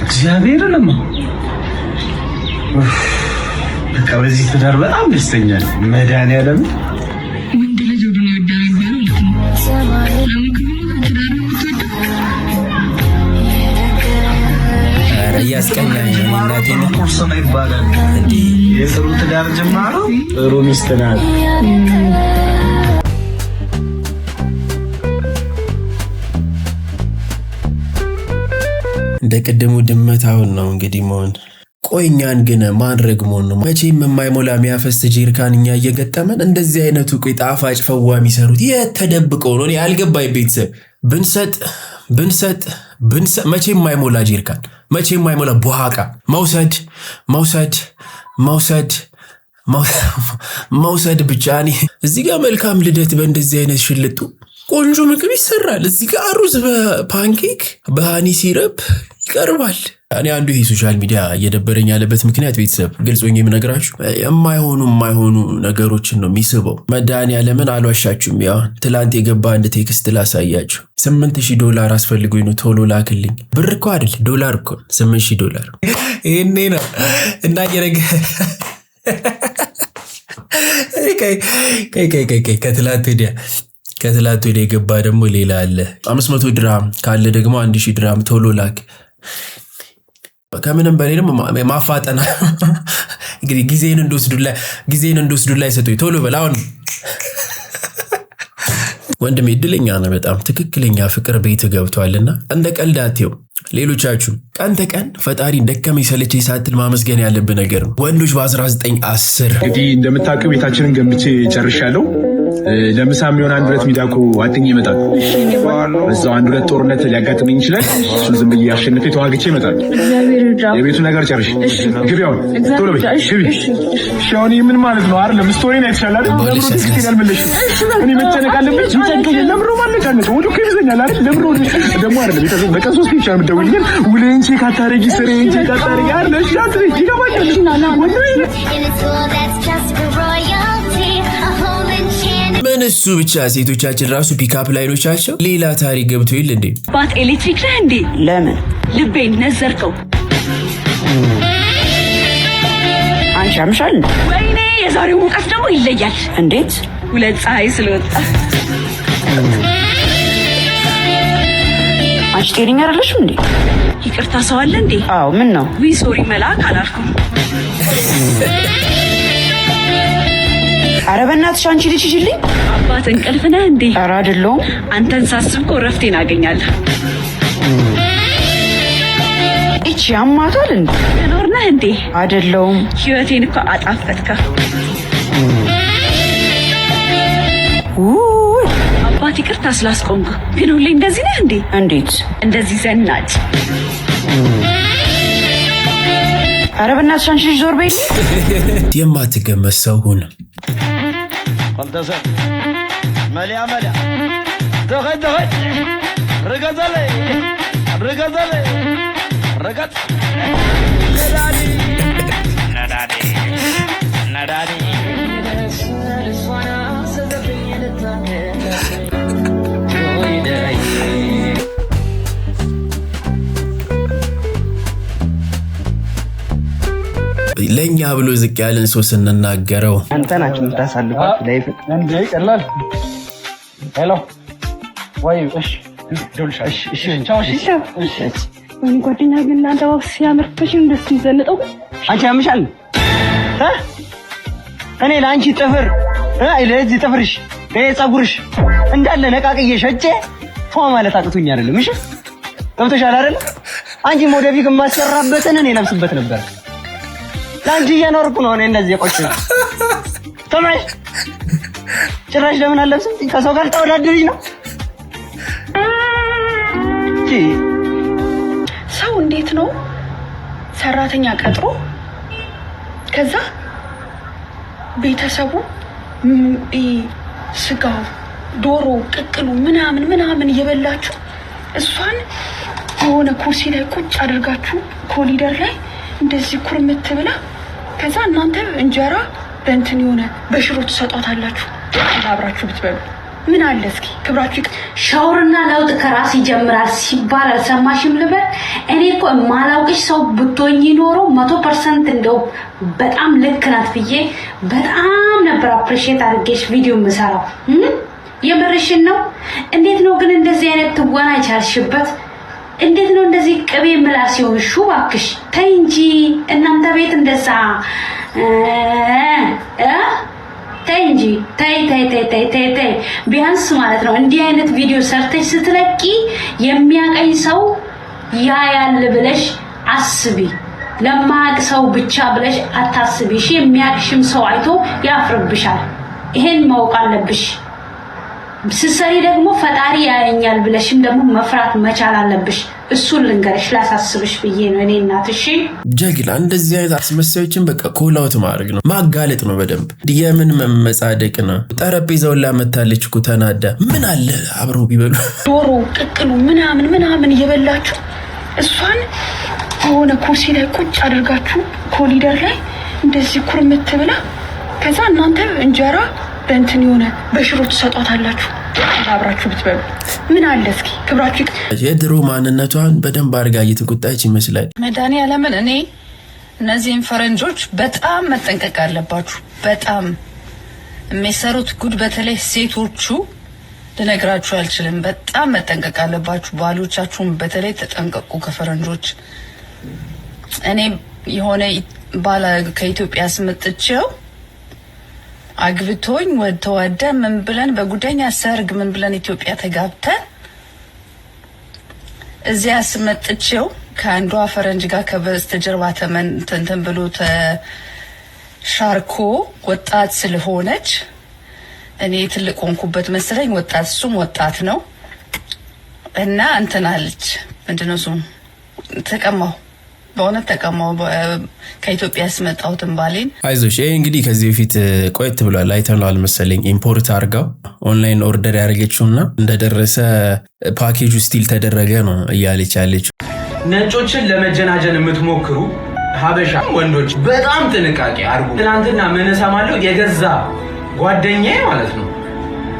እግዚአብሔርንማ በቃ በዚህ ትዳር በጣም ደስተኛ ነኝ መድኃኒዓለም ወንድ ልጅ ወደ ነው ያስቀኛኝ እናቴ ነው ቁርሰና ይባላል እንዴ የጥሩ ትዳር ጀማሩ ጥሩ ሚስት ናት እንደ ቀደሙ ድመት አሁን ነው እንግዲህ መሆን ቆይኛን ግን ማድረግ ነው መቼም የማይሞላ የሚያፈስ ጀሪካን እኛ እየገጠመን እንደዚህ አይነቱ ቆይ ጣፋጭ ፈዋ የሚሰሩት የተደብቀው ነው ያልገባኝ ቤተሰብ ብንሰጥ መቼም የማይሞላ ጀሪካን መቼም የማይሞላ ቧቃ መውሰድ ብቻ እኔ እዚህ ጋር መልካም ልደት በእንደዚህ አይነት ሽልጡ ቆንጆ ምግብ ይሰራል እዚህ ጋር ሩዝ በፓንኬክ በሃኒ ሲረፕ ይቀርባል እኔ አንዱ ይሄ ሶሻል ሚዲያ እየደበረኝ ያለበት ምክንያት ቤተሰብ ግልጾኝ የምነግራችሁ የማይሆኑ ነገሮችን ነው የሚስበው መድኃኒዓለምን አልዋሻችሁም ያው ትላንት የገባ አንድ ቴክስት ላሳያችሁ $8,000 አስፈልጎኝ ነው ቶሎ ላክልኝ ብር እኮ አይደል ዶላር እኮ $8,000 ይሄኔ ነው እና የነገ ከትላንት ወዲያ የገባ ደግሞ ሌላ አለ 500 ድራም ካለ ደግሞ 1000 ድራም ቶሎ ላክ ከምንም በላይ ደግሞ ማፋጠና እንግዲህ ጊዜን እንደወስዱላ ይሰጡኝ ቶሎ በላውን ወንድሜ እድለኛ ነው በጣም ትክክለኛ ፍቅር ቤት ገብቷልና እንደ ቀልዳቴው ሌሎቻችሁ ቀን ተቀን ፈጣሪ እንደከመኝ ሰለቸኝ ሳትል ማመስገን ያለብን ነገር ነው ወንዶች በ1910 እንግዲህ እንደምታውቁ ቤታችንን ገንብቼ ጨርሻለሁ ለምሳም ቢሆን 1-2 ሚዳቆ አጥኜ ይመጣል። እዛው 1-2 ጦርነት ሊያጋጥመኝ ይችላል። እሱን ዝም ብዬ አሸንፌ ተዋግቼ ይመጣል። የቤቱ ነገር ጨርሽ ግቢ። አሁን ቶሎ በይ ግቢ። እሺ አሁን ምን ማለት ነው? አይደለም ስቶሪን አይተሻል አይደል? ለምሮ ትክክል ያልመለሽ እኔ መጨነቅ አለብኝ። ይጨንቀኝ ለምሮ ማለት ነው። ወዱ ከይዘኛል አይደል? ለምሮ ደግሞ አይደለም ይተዘው በቀን 3 ብቻ የምትደውይኝ ውሌን ቼክ አታረጊ ስሬን ቼክ አታረጊ አይደል? እሺ አትሪ ይገባኛል። ምን እሱ ብቻ ሴቶቻችን ራሱ ፒካፕ ላይኖቻቸው ሌላ ታሪክ ገብቶ ይል እንዴ? ባት ኤሌክትሪክ ነህ እንዴ? ለምን ልቤን ነዘርከው? አንቺ አምሻል። ወይኔ የዛሬው ሙቀት ደግሞ ይለያል። እንዴት? ሁለት ፀሐይ ስለወጣ። አንቺ ጤነኛ አይደለሽም እንዴ? ይቅርታ ሰው አለ እንዴ? አዎ ምን ነው? ዊ ሶሪ መልአክ አላልኩም። ኧረ በእናትሽ አንቺ ልጅ ይልኝ። አባት እንቅልፍ ነህ እንዴ? ኧረ አይደለሁም። አንተን ሳስብ እኮ እረፍቴን አገኛለሁ። እቺ አማታል እንዴ? ኖር ነህ እንዴ? አይደለሁም። ህይወቴን እኮ አጣፈጥከው። አባት ይቅርታ ስላስቆምኩ። ግን ሁሌ እንደዚህ ነህ እንዴ? እንዴት? እንደዚህ ዘናጭ። ኧረ በእናትሽ አንቺ ልጅ ዞር በይልኝ። የማትገመት ሰው ሁን። قلتسك مليا دخل رقصلي رقص نداني ለኛ ብሎ ዝቅ ያለን ሰው ስንናገረው አንተ ናችሁ የምታሳልፋት ላይፍ እንዴ ቀላል። ሄሎ ወይ እሺ ወይኔ ጓደኛ ግን አንተ ወፍስ ያምርብሽ እንደስ ይዘንጠው። አንቺ ያምሻል እኔ ለአንቺ ጥፍር ለዚህ ጥፍርሽ ፀጉርሽ እንዳለ ነቃቅዬ ሸጬ ፏ ማለት አቅቶኝ አይደለም። እሺ ገብቶሻል አይደል? አንቺ ሞደፊክ የማሰራበትን እኔ ለብስበት ነበር። ላንቺ እየኖርኩ ነው እኔ እንደዚህ ቆጭ ተማሽ ጭራሽ ለምን አለብስም? ከሰው ጋር ተወዳድሪኝ ነው። ሰው እንዴት ነው ሰራተኛ ቀጥሮ ከዛ ቤተሰቡ ስጋው፣ ዶሮ፣ ቅቅሉ ምናምን እየበላችሁ እሷን የሆነ ኩርሲ ላይ ቁጭ አድርጋችሁ ኮሊደር ላይ እንደዚህ ኩርምት ብላ ከዛ እናንተ እንጀራ በእንትን የሆነ በሽሮ ተሰጣታላችሁ አብራችሁ ብትበሉ ምን አለ? እስኪ ክብራችሁ ሻውርና ለውጥ ከራስ ይጀምራል ሲባል አልሰማሽም ልበል? እኔ እኮ ማላውቅሽ ሰው ብትሆኚ ኖሮ 100% እንደው በጣም ልክ ናት ብዬ በጣም ነበር አፕሪሺየት አድርጌሽ ቪዲዮ የምሰራው። የምርሽን ነው? እንዴት ነው ግን እንደዚህ አይነት ትወና ይቻልሽበት? እንዴት ነው እንደዚህ ቅቤ ምላስ ይሆንሽ? እባክሽ ተይ እንጂ እናንተ ቤት እንደዛ ተይ እንጂ ተይ ቢያንስ ማለት ነው እንዲህ አይነት ቪዲዮ ሰርተሽ ስትለቂ የሚያቀኝ ሰው ያያል ብለሽ አስቢ። ለማያቅ ሰው ብቻ ብለሽ አታስቢ። እሺ የሚያቅሽም ሰው አይቶ ያፍርብሻል። ይሄን ማወቅ አለብሽ። ስትሰሪ ደግሞ ፈጣሪ ያየኛል ብለሽም ደግሞ መፍራት መቻል አለብሽ። እሱን ልንገርሽ ላሳስብሽ ብዬ ነው እኔ እናት። እሺ ጀግና እንደዚህ አይነት አስመሳዮችን በቃ ኮላውት ማድረግ ነው፣ ማጋለጥ ነው በደንብ። የምን መመጻደቅ ነው? ጠረጴዛውን ላመታለች እኮ ተናዳ። ምን አለ አብረው ቢበሉ ዶሮ፣ ቅቅሉ ምናምን እየበላችሁ እሷን የሆነ ኩርሲ ላይ ቁጭ አድርጋችሁ ኮሊደር ላይ እንደዚህ ኩርምት ብላ ከዛ እናንተ እንጀራ በእንትን የሆነ በሽሮ ተሰጣታላችሁ አብራችሁ ብትበሉ ምን አለ? እስኪ ክብራችሁ የድሮ ማንነቷን በደንብ አድርጋ እየተቆጣች ይመስላል። መድኃኒዓለምን እኔ እነዚህን ፈረንጆች በጣም መጠንቀቅ አለባችሁ። በጣም የሚሰሩት ጉድ፣ በተለይ ሴቶቹ ልነግራችሁ አልችልም። በጣም መጠንቀቅ አለባችሁ። ባሎቻችሁን በተለይ ተጠንቀቁ ከፈረንጆች። እኔ የሆነ ባላ ከኢትዮጵያ ስመጥቼው አግብቶኝ ወተወደ ምን ብለን በጉደኛ ሰርግ ምን ብለን ኢትዮጵያ ተጋብተን እዚያ ስመጥቼው ከአንዷ ፈረንጅ ጋር ከበስተጀርባ ተንተን ብሎ ተሻርኮ ወጣት ስለሆነች እኔ ትልቅ ሆንኩበት መሰለኝ። ወጣት እሱም ወጣት ነው እና እንትን አለች ምንድነው እሱም ተቀማው በእውነት ተቀማው ከኢትዮጵያ ያስመጣሁትን ባሌን። አይዞሽ ይሄ እንግዲህ ከዚህ በፊት ቆየት ብሏል አይተናል መሰለኝ። ኢምፖርት አድርጋው ኦንላይን ኦርደር ያደረገችውና እንደደረሰ ፓኬጁ ስቲል ተደረገ ነው እያለች ያለችው። ነጮችን ለመጀናጀን የምትሞክሩ ሀበሻ ወንዶች በጣም ጥንቃቄ አድርጉ። ትናንትና ምን ሰማለሁ የገዛ ጓደኛዬ ማለት ነው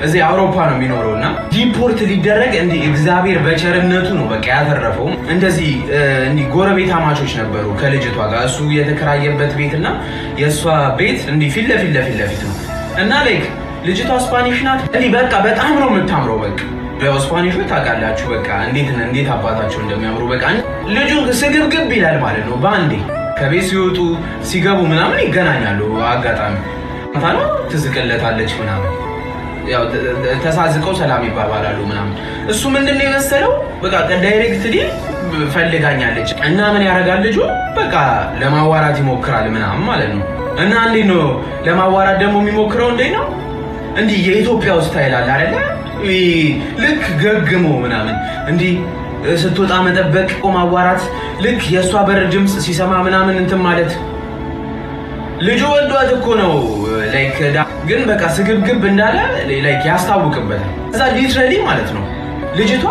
እዚህ አውሮፓ ነው የሚኖረውና ዲፖርት ሊደረግ እንዲህ እግዚአብሔር በቸርነቱ ነው በቃ ያተረፈው። እንደዚህ እንዲህ ጎረቤት አማቾች ነበሩ ከልጅቷ ጋር እሱ የተከራየበት ቤትና የእሷ ቤት እንዲህ ፊት ለፊት ነው እና ላይክ ልጅቷ ስፓኒሽ ናት። እንዲህ በቃ በጣም ነው የምታምረው። በቃ ያው ስፓኒሾች ታውቃላችሁ በቃ እንዴት አባታቸው እንደሚያምሩ በቃ ልጁ ስግብግብ ይላል ማለት ነው። በአንዴ ከቤት ሲወጡ ሲገቡ ምናምን ይገናኛሉ። አጋጣሚ ታሎ ትዝቅለታለች ምናምን ያው ተሳዝቀው ሰላም ይባባላሉ ምናምን። እሱ ምንድነው የመሰለው በቃ ዳይሬክትሊ ፈልጋኛለች እና ምን ያደርጋል ልጁ በቃ ለማዋራት ይሞክራል ምናምን ማለት ነው። እና እንዴት ነው ለማዋራት ደግሞ የሚሞክረው እንዴት ነው እንዲህ የኢትዮጵያው ስታይል አለ አይደለ ልክ ገግሞ ምናምን እንዲህ ስትወጣ መጠበቅ ማዋራት ልክ የእሷ በር ድምፅ ሲሰማ ምናምን እንትን ማለት ልጁ ወዷት እኮ ነው ላይክ ግን በቃ ስግብግብ እንዳለ ላይክ ያስታውቅበታል። እዛ ሊትራሊ ማለት ነው ልጅቷ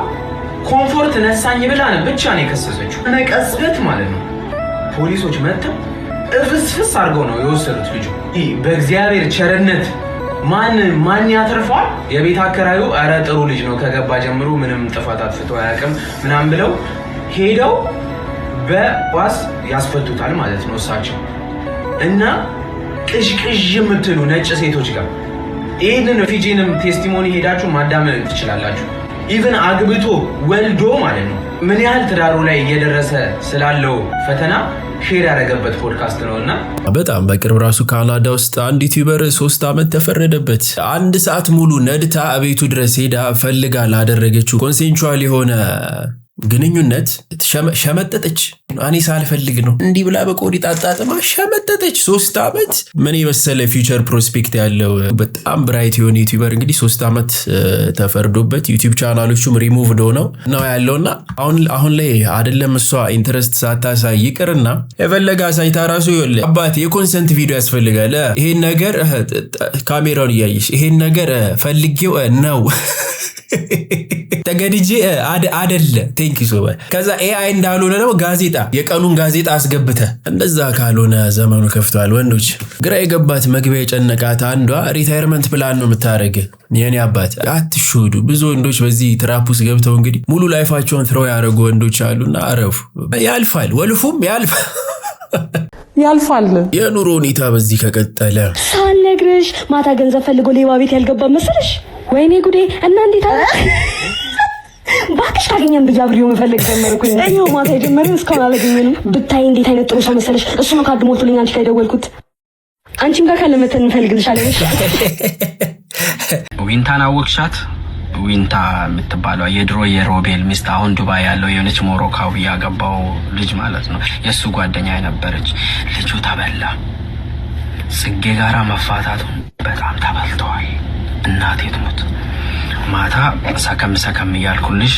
ኮምፎርት ነሳኝ ብላ ብቻ ነው የከሰሰችው። ነቀጽበት ማለት ነው ፖሊሶች መጥተው እፍስፍስ አድርገው ነው የወሰዱት ልጁ። በእግዚአብሔር ቸርነት ማን ያተርፈዋል? የቤት አከራዩ ኧረ ጥሩ ልጅ ነው ከገባ ጀምሮ ምንም ጥፋት አጥፍቶ አያውቅም ምናምን ብለው ሄደው በዋስ ያስፈቱታል ማለት ነው እሳቸው። እና ቅዥቅዥ የምትሉ ነጭ ሴቶች ጋር ይህንን ፊጂንም ቴስቲሞኒ ሄዳችሁ ማዳመጥ ትችላላችሁ። ኢቨን አግብቶ ወልዶ ማለት ነው ምን ያህል ትዳሩ ላይ እየደረሰ ስላለው ፈተና ሼር ያደረገበት ፖድካስት ነውና በጣም በቅርብ ራሱ ካናዳ ውስጥ አንድ ዩቲዩበር 3 ዓመት ተፈረደበት። 1 ሰዓት ሙሉ ነድታ ቤቱ ድረስ ሄዳ ፈልጋ ላደረገችው ኮንሴንቹዋል የሆነ ግንኙነት ሸመጠጠች። እኔ ሳልፈልግ ነው እንዲህ ብላ በቆሪጥ አጣጥማ ሸመጠጠች። 3 ዓመት ምን የመሰለ ፊውቸር ፕሮስፔክት ያለው በጣም ብራይት የሆነ ዩቲዩበር እንግዲህ 3 ዓመት ተፈርዶበት ዩቲዩብ ቻናሎቹም ሪሙቭድ ሆነው ነው ያለውና አሁን ላይ አይደለም እሷ ኢንተረስት ሳታሳይ ይቅርና የፈለገ አሳይታ ራሱ ይወለ አባቴ የኮንሰንት ቪዲዮ ያስፈልጋል። ይሄን ነገር ካሜራውን እያየሽ ይሄን ነገር ፈልጌው ነው ተገድጄ አይደለ ቴንክ ዩ ሶ ማች። ከዛ ኤአይ እንዳልሆነ ነው ጋዜጣ የቀኑን ጋዜጣ አስገብተ እንደዛ ካልሆነ ዘመኑ ከፍቷል። ወንዶች ግራ የገባት መግቢያ የጨነቃት አንዷ ሪታየርመንት ፕላን ነው የምታደርግ። የኔ አባት አትሹዱ። ብዙ ወንዶች በዚህ ትራፕ ውስጥ ገብተው እንግዲህ ሙሉ ላይፋቸውን ትሮ ያደረጉ ወንዶች አሉና አረፉ። ያልፋል፣ ወልፉም ያልፋል። የኑሮ ሁኔታ በዚህ ከቀጠለ ሳልነግርሽ ማታ ገንዘብ ፈልጎ ሌባ ቤት ያልገባ መሰለሽ? ወይኔ ጉዴ! እና እንዴት አለ ባክሽ ታገኘን ብዬ አብሬው መፈለግ ጀመርኩኝ። እኛው ማታ የጀመረን እስካሁን አላገኘንም። ብታይ እንዴት አይነት ጥሩ ሰው መሰለሽ። እሱ ነው ካርድ ሞልቶልኝ አንቺ ጋር የደወልኩት። አንቺም ጋር ካለመተን እንፈልግልሻለን። ዊንታን አወቅሻት? ዊንታ የምትባለው የድሮ የሮቤል ሚስት አሁን ዱባይ ያለው የሆነች ሞሮካዊ ያገባው ልጅ ማለት ነው። የእሱ ጓደኛ የነበረች ልጁ ተበላ። ጽጌ ጋራ መፋታቱን በጣም ተበልተዋል። እናቴ ትሙት። ማታ ሰከም እያልኩልሽ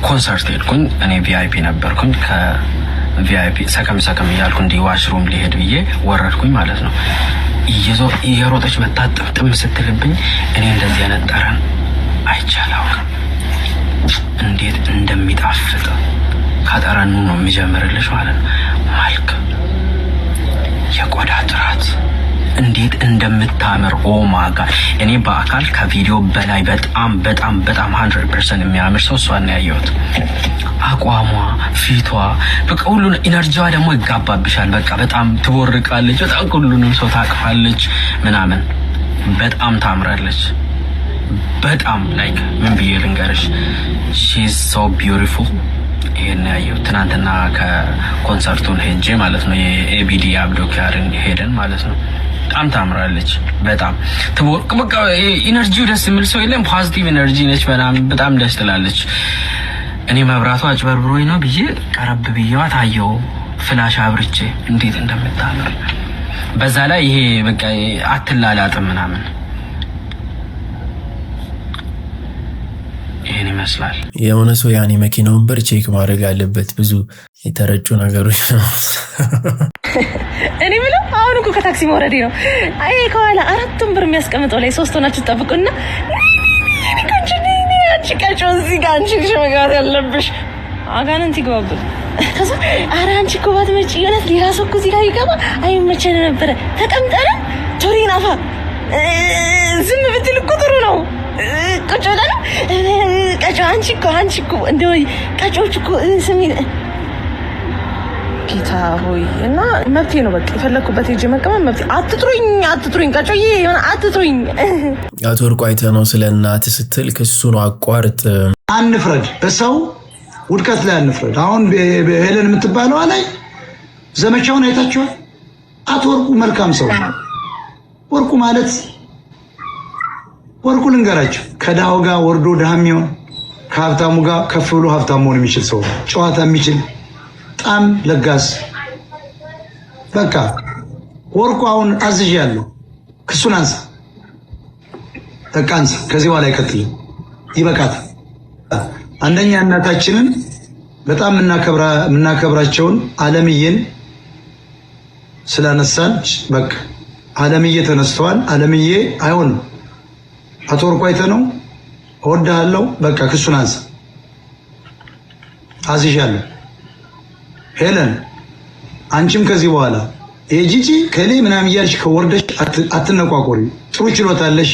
ኮንሰርት ሄድኩኝ። እኔ ቪአይፒ ነበርኩኝ። ከቪአይፒ ሰከም እያልኩ እንዲህ ዋሽሩም ሊሄድ ብዬ ወረድኩኝ ማለት ነው። እየሮጠች መጣ ጥምጥም ስትልብኝ እኔ እንደዚህ ያነጠረን አይቻላው እንዴት እንደሚጣፍጥ ከጠረኑ ነው የሚጀምርልሽ ማለት ነው። መልክ፣ የቆዳ ጥራት እንዴት እንደምታምር ኦማጋ። እኔ በአካል ከቪዲዮ በላይ በጣም 100% የሚያምር ሰው እሷን ያየሁት። አቋሟ፣ ፊቷ፣ በቃ ሁሉ ኢነርጂዋ ደግሞ ይጋባብሻል። በቃ በጣም ትቦርቃለች። በጣም ሁሉንም ሰው ታቅፋለች ምናምን። በጣም ታምራለች። በጣም ላይክ ምን ብዬ ልንገርሽ ሺ ኢዝ ሶ ቢዩቲፉል። ይሄን ያየሁት ትናንትና ከኮንሰርቱን ሄጄ ማለት ነው። የኤቢዲ አብዶኪያርን ሄደን ማለት ነው። በጣም ታምራለች። በጣም ትቦርቅ። በቃ ኢነርጂው ደስ የሚል ሰው የለም። ፖዚቲቭ ኢነርጂ ነች። በጣም ደስ ትላለች። እኔ መብራቷ አጭበርብሮኝ ነው ብዬ ቀረብ ብዬዋ ታየው ፍላሽ አብርቼ እንዴት እንደምታምር። በዛ ላይ ይሄ በቃ አትላላጥም ምናምን ይመስላል። የሆነ ሰው ያኔ መኪናውን በር ቼክ ማድረግ አለበት። ብዙ የተረጩ ነገሮች ነው። እኔ ብለው አሁን እኮ ከታክሲ መውረዴ ነው። አይ ከኋላ 4 ብር የሚያስቀምጠው ላይ 3 ሆናችሁ ተጠብቁና አንቺ እዚህ ጋር አንቺ መግባት ያለብሽ አጋንንት ይገባብል። ከዛ ኧረ አንቺ እኮ ባትመጪ የሆነት ሌላ ሰው እኮ እዚህ ጋር ይገባ አይመቸን ነበረ። ተቀምጠን ቶሪናፋ ዝም ብትል እኮ ጥሩ ነው። ቁጭ ብለን ቀጮ አንቺ እኮ እንደው ቀጮች እኮ ስሚ ጌታ ሆይ እና መብቴ ነው በቃ የፈለኩበት ሄጄ መቀመጥ መብቴ። አትጥሩኝ ቀጮዬ የሆነ አትጥሩኝ። አቶ ወርቁ አይተህ ነው ስለ እናትህ ስትል ክሱን አቋርጥ። አንፍረድ፣ በሰው ውድቀት ላይ አንፍረድ። አሁን ሄለን የምትባለው ላይ ዘመቻውን አይታችኋል። አቶ ወርቁ መልካም ሰው ነው። ወርቁ ማለት ወርቁ ልንገራችሁ ከድሃው ጋር ወርዶ ድሃ የሚሆን ከሀብታሙ ጋር ከፍ ብሎ ሀብታም መሆን የሚችል ሰው ጨዋታ የሚችል በጣም ለጋስ። በቃ ወርቁ አሁን አዝዣለሁ፣ ክሱን አንሳ፣ በቃ አንሳ። ከዚህ በኋላ አይቀጥልም፣ ይበቃታል። አንደኛ እናታችንን በጣም የምናከብራቸውን አለምዬን ስላነሳን በቃ አለምዬ ተነስተዋል። አለምዬ አይሆንም። አቶ ወርቁ አይተህ ነው እወድሃለሁ፣ በቃ ክሱን አንሳ፣ አዝዣለሁ። ሄለን አንቺም ከዚህ በኋላ የጂጂ ከሌ ምናምን እያልሽ ከወርደሽ አትነቋቆሪ። ጥሩ ችሎታለሽ፣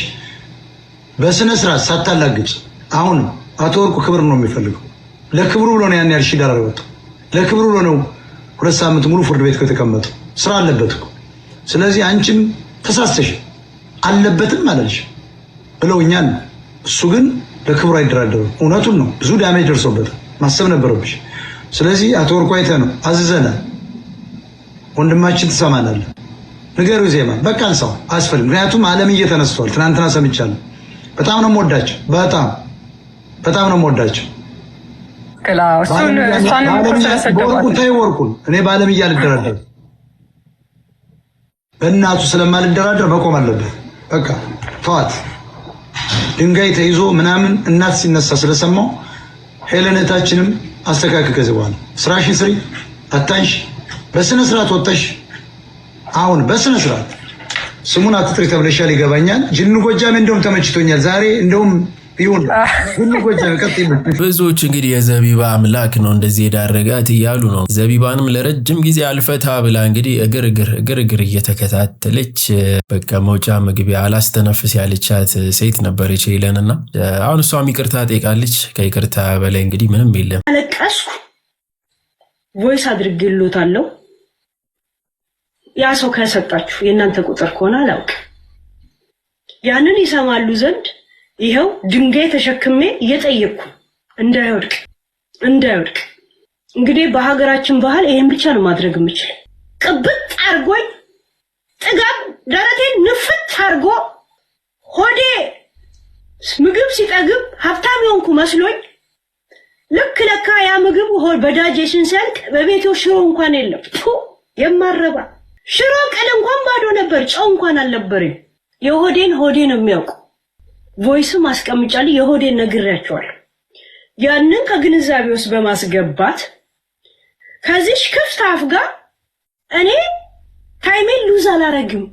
በስነ ስርዓት ሳታላግጭ። አሁን አቶ ወርቁ ክብር ነው የሚፈልገው። ለክብሩ ብሎ ነው ያን ያልሽ ዳራ ወጣው። ለክብሩ ብሎ ነው 2 ሳምንት ሙሉ ፍርድ ቤት ከተቀመጠው። ስራ አለበት እኮ። ስለዚህ አንቺም ተሳስተሽ አለበትም አላለሽ ብለውኛል። እሱ ግን ለክብሩ አይደራደርም። እውነቱን ነው። ብዙ ዳሜጅ ደርሶበታል። ማሰብ ነበረብሽ። ስለዚህ አቶ ወርቁ አይተህ ነው አዝዘናል። ወንድማችን ትሰማናለህ። ንገሪው ዜማ በቃ አንሳው አስፈልግ። ምክንያቱም አለምዬ ተነስቷል። ትናንትና ሰምቻለሁ። በጣም ነው የምወዳቸው። በጣም ነው የምወዳቸው። ወርቁ ተይው ወርቁን እኔ በአለምዬ አልደራደርም። በእናቱ ስለማልደራደር መቆም አለበት። በቃ ተዋት። ድንጋይ ተይዞ ምናምን እናት ሲነሳ ስለሰማው ሄለን እህታችንም አስተካክል። ከዚህ በኋላ ስራሽን ስሪ፣ አታንሽ። በስነ ስርዓት ወጣሽ። አሁን በስነ ስርዓት ስሙን አትጥሪ ተብለሻል። ይገባኛል። ጅኑ ጎጃሜ እንደውም ተመችቶኛል ዛሬ። እንደውም ይሁን ጅኑ ጎጃሜ ቀጥይ። ብዙዎች እንግዲህ የዘቢባ አምላክ ነው እንደዚህ የዳረጋት እያሉ ነው። ዘቢባንም ለረጅም ጊዜ አልፈታ ብላ እንግዲህ እግር እየተከታተለች በቃ መውጫ መግቢያ አላስተነፍስ ያለቻት ሴት ነበረች ሄለንና አሁን እሷም ይቅርታ ጠይቃለች። ከይቅርታ በላይ እንግዲህ ምንም የለም። አለቀስኩ። ቮይስ አድርጌልዎታለሁ። ያ ሰው ከሰጣችሁ የእናንተ ቁጥር ከሆነ አላውቅም። ያንን ይሰማሉ ዘንድ ይኸው ድንጋይ ተሸክሜ እየጠየቅኩ እንዳይወድቅ። እንግዲህ በሀገራችን ባህል ይሄን ብቻ ነው ማድረግ የምችል። ቅብጥ አርጎኝ ጥጋብ ደረቴን ንፍት አርጎ ሆዴ ምግብ ሲጠግብ ሀብታም የሆንኩ መስሎኝ ልክ ለካ ያ ምግብ በዳጄሽን ሲያልቅ በቤቴው ሽሮ እንኳን የለም። የማረባ ሽሮ ቀል እንኳን ባዶ ነበር፣ ጨው እንኳን አልነበረኝ። የሆዴን ሆዴ ነው የሚያውቁ። ቮይስም አስቀምጫለሁ። የሆዴን ነግሬያቸዋለሁ። ያንን ከግንዛቤ ውስጥ በማስገባት ከዚህ ክፍት አፍ ጋር እኔ ታይሜን ሉዝ አላረግም፣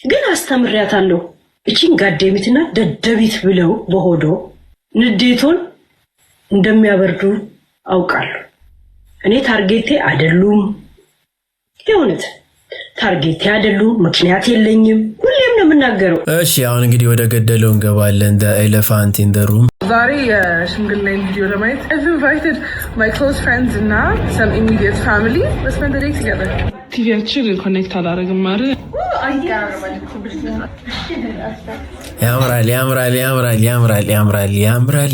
ግን አስተምሪያታለሁ። እቺን ጋዴሚትና ደደቢት ብለው በሆዶ ንዴቶን እንደሚያበርዱ አውቃለሁ። እኔ ታርጌቴ አይደሉም፣ የእውነት ታርጌቴ አይደሉም። ምክንያት የለኝም። ሁሌም ነው የምናገረው። እሺ አሁን እንግዲህ ወደ ገደለው እንገባለን። the elephant in the room ዛሬ የሽምግልና ቪዲዮ ለማየት I've invited my close friends እና some immediate family. Let's spend the day together. ቲቪያችን ኮኔክት አላደረግም አይደል?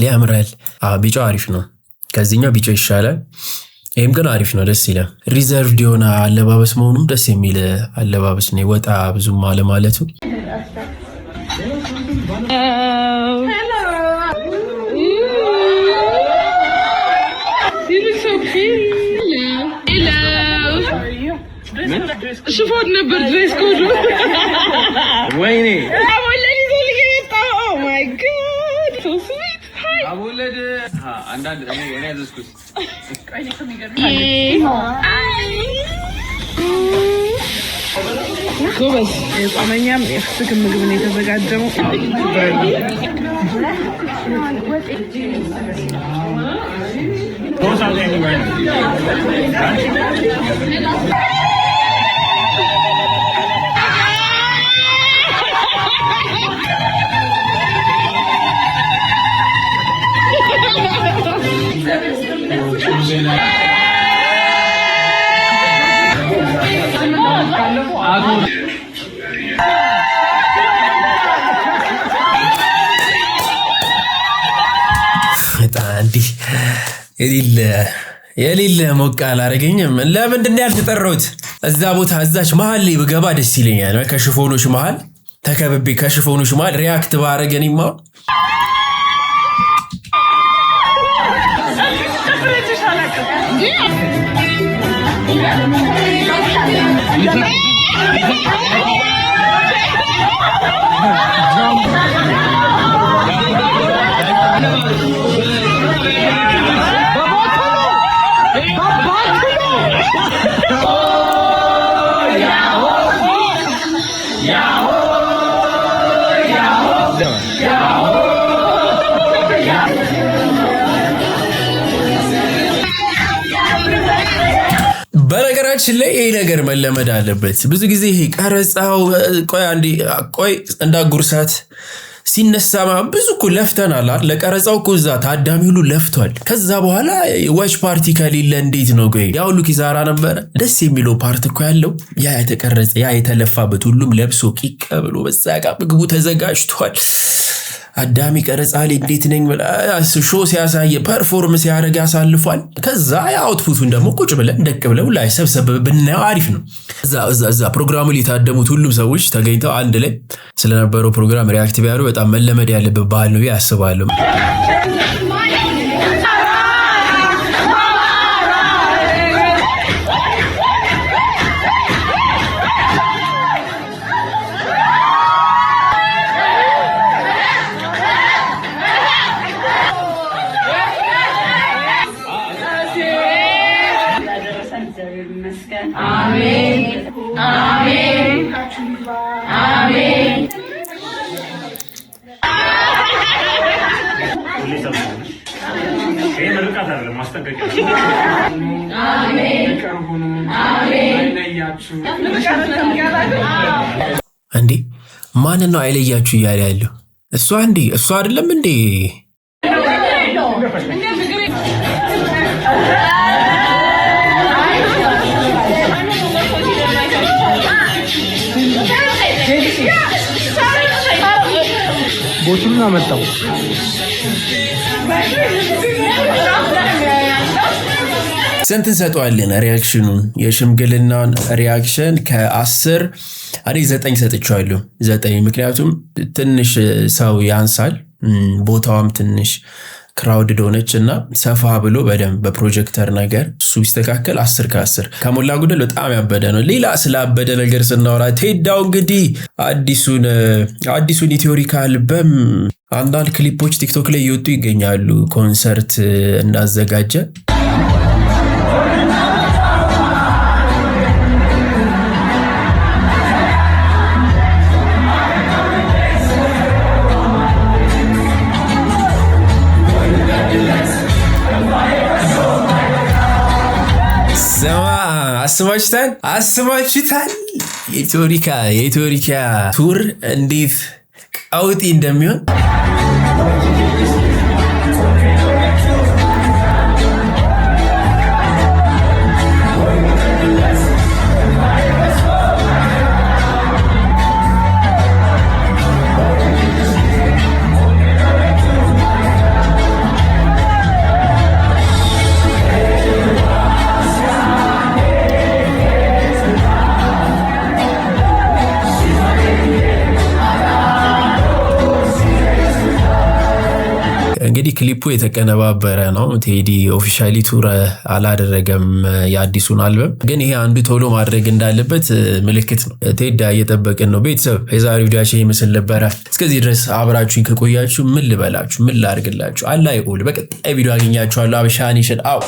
ያምራል። ቢጫው አሪፍ ነው። ከዚህኛው ቢጫው ይሻላል። ይህም ግን አሪፍ ነው፣ ደስ ይላል። ሪዘርቭድ የሆነ አለባበስ መሆኑም ደስ የሚል አለባበስ ነው። ወጣ ብዙም አለማለቱ። ሽፎን ነበር ድሬስ ኮዱ። ወይኔ አቦለድ አንዳንድ እኔ ያዘዝኩት ጎበዝ የጾመኛም የፍስክ ምግብ ነው የተዘጋጀው። የሌለ ሞቃ አላረገኝም። ለምንድን ነው ያልተጠራሁት? እዛ ቦታ እዛች መሀል ላይ ብገባ ደስ ይለኛል። ከሽፎኖች መሀል ተከብቤ ከሽፎኖች መሀል ሪያክት ባረገኝማ በነገራችን ላይ ይሄ ነገር መለመድ አለበት። ብዙ ጊዜ ይሄ ቀረጻው ቆይ እንዳጉርሳት ሲነሳማ ብዙ እኮ ለፍተናል አይደል? ለቀረጻው እኮ እዛ ታዳሚ ሁሉ ለፍቷል። ከዛ በኋላ ዋች ፓርቲ ከሌለ እንዴት ነው? ቆይ ያ ሁሉ ኪሳራ ነበረ። ደስ የሚለው ፓርት እኮ ያለው ያ የተቀረጸ ያ የተለፋበት ሁሉም ለብሶ ቂቅ ብሎ በዛ ጋ ምግቡ ተዘጋጅቷል። አዳሚ ቀረጻ ላይ እንዴት ነኝ ሾ ሲያሳየ ፐርፎርም ሲያደርግ ያሳልፏል። ከዛ አውትፑቱን ደግሞ ቁጭ ብለን ደቅ ብለው ላይ ሰብሰብ ብናየው አሪፍ ነው። እዛ ፕሮግራሙ ላይ የታደሙት ሁሉም ሰዎች ተገኝተው አንድ ላይ ስለነበረው ፕሮግራም ሪያክት ቢያደርጉ በጣም መለመድ ያለበት ባህል ነው ያስባለሁ። እንዴ ማንን ነው አይለያችሁ እያለ ያለው? እሷ አይደለም እንዴ? ቦቱን አመጣው። ስንት እንሰጠዋለን? ሪያክሽኑን የሽምግልናውን ሪያክሽን ከ10 እኔ 9 ሰጥቼዋለሁ። 9 ምክንያቱም ትንሽ ሰው ያንሳል፣ ቦታዋም ትንሽ ክራውድድ ሆነች እና ሰፋ ብሎ በደንብ በፕሮጀክተር ነገር እሱ ይስተካከል 10 ከ10 ከሞላ ጎደል በጣም ያበደ ነው። ሌላ ስላበደ ነገር ስናወራ ቴዳው እንግዲህ አዲሱን ኢትዮሪካ አልበም አንዳንድ ክሊፖች ቲክቶክ ላይ እየወጡ ይገኛሉ። ኮንሰርት እንዳዘጋጀ አስባችሁታል? የኢትዮሪካ ቱር እንዴት ቀውጢ እንደሚሆን እንግዲህ ክሊፑ የተቀነባበረ ነው። ቴዲ ኦፊሻሊ ቱር አላደረገም የአዲሱን አልበም፣ ግን ይሄ አንዱ ቶሎ ማድረግ እንዳለበት ምልክት ነው። ቴዲ እየጠበቅን ነው። ቤተሰብ የዛሬው ቪዲዮ ይመስል ነበረ። እስከዚህ ድረስ አብራችሁኝ ከቆያችሁ ምን ልበላችሁ፣ ምን ላድርግላችሁ? አላህ ይሁን። በቀጣይ ቪዲዮ አገኛችኋለሁ። አበሻ ኔሽን አው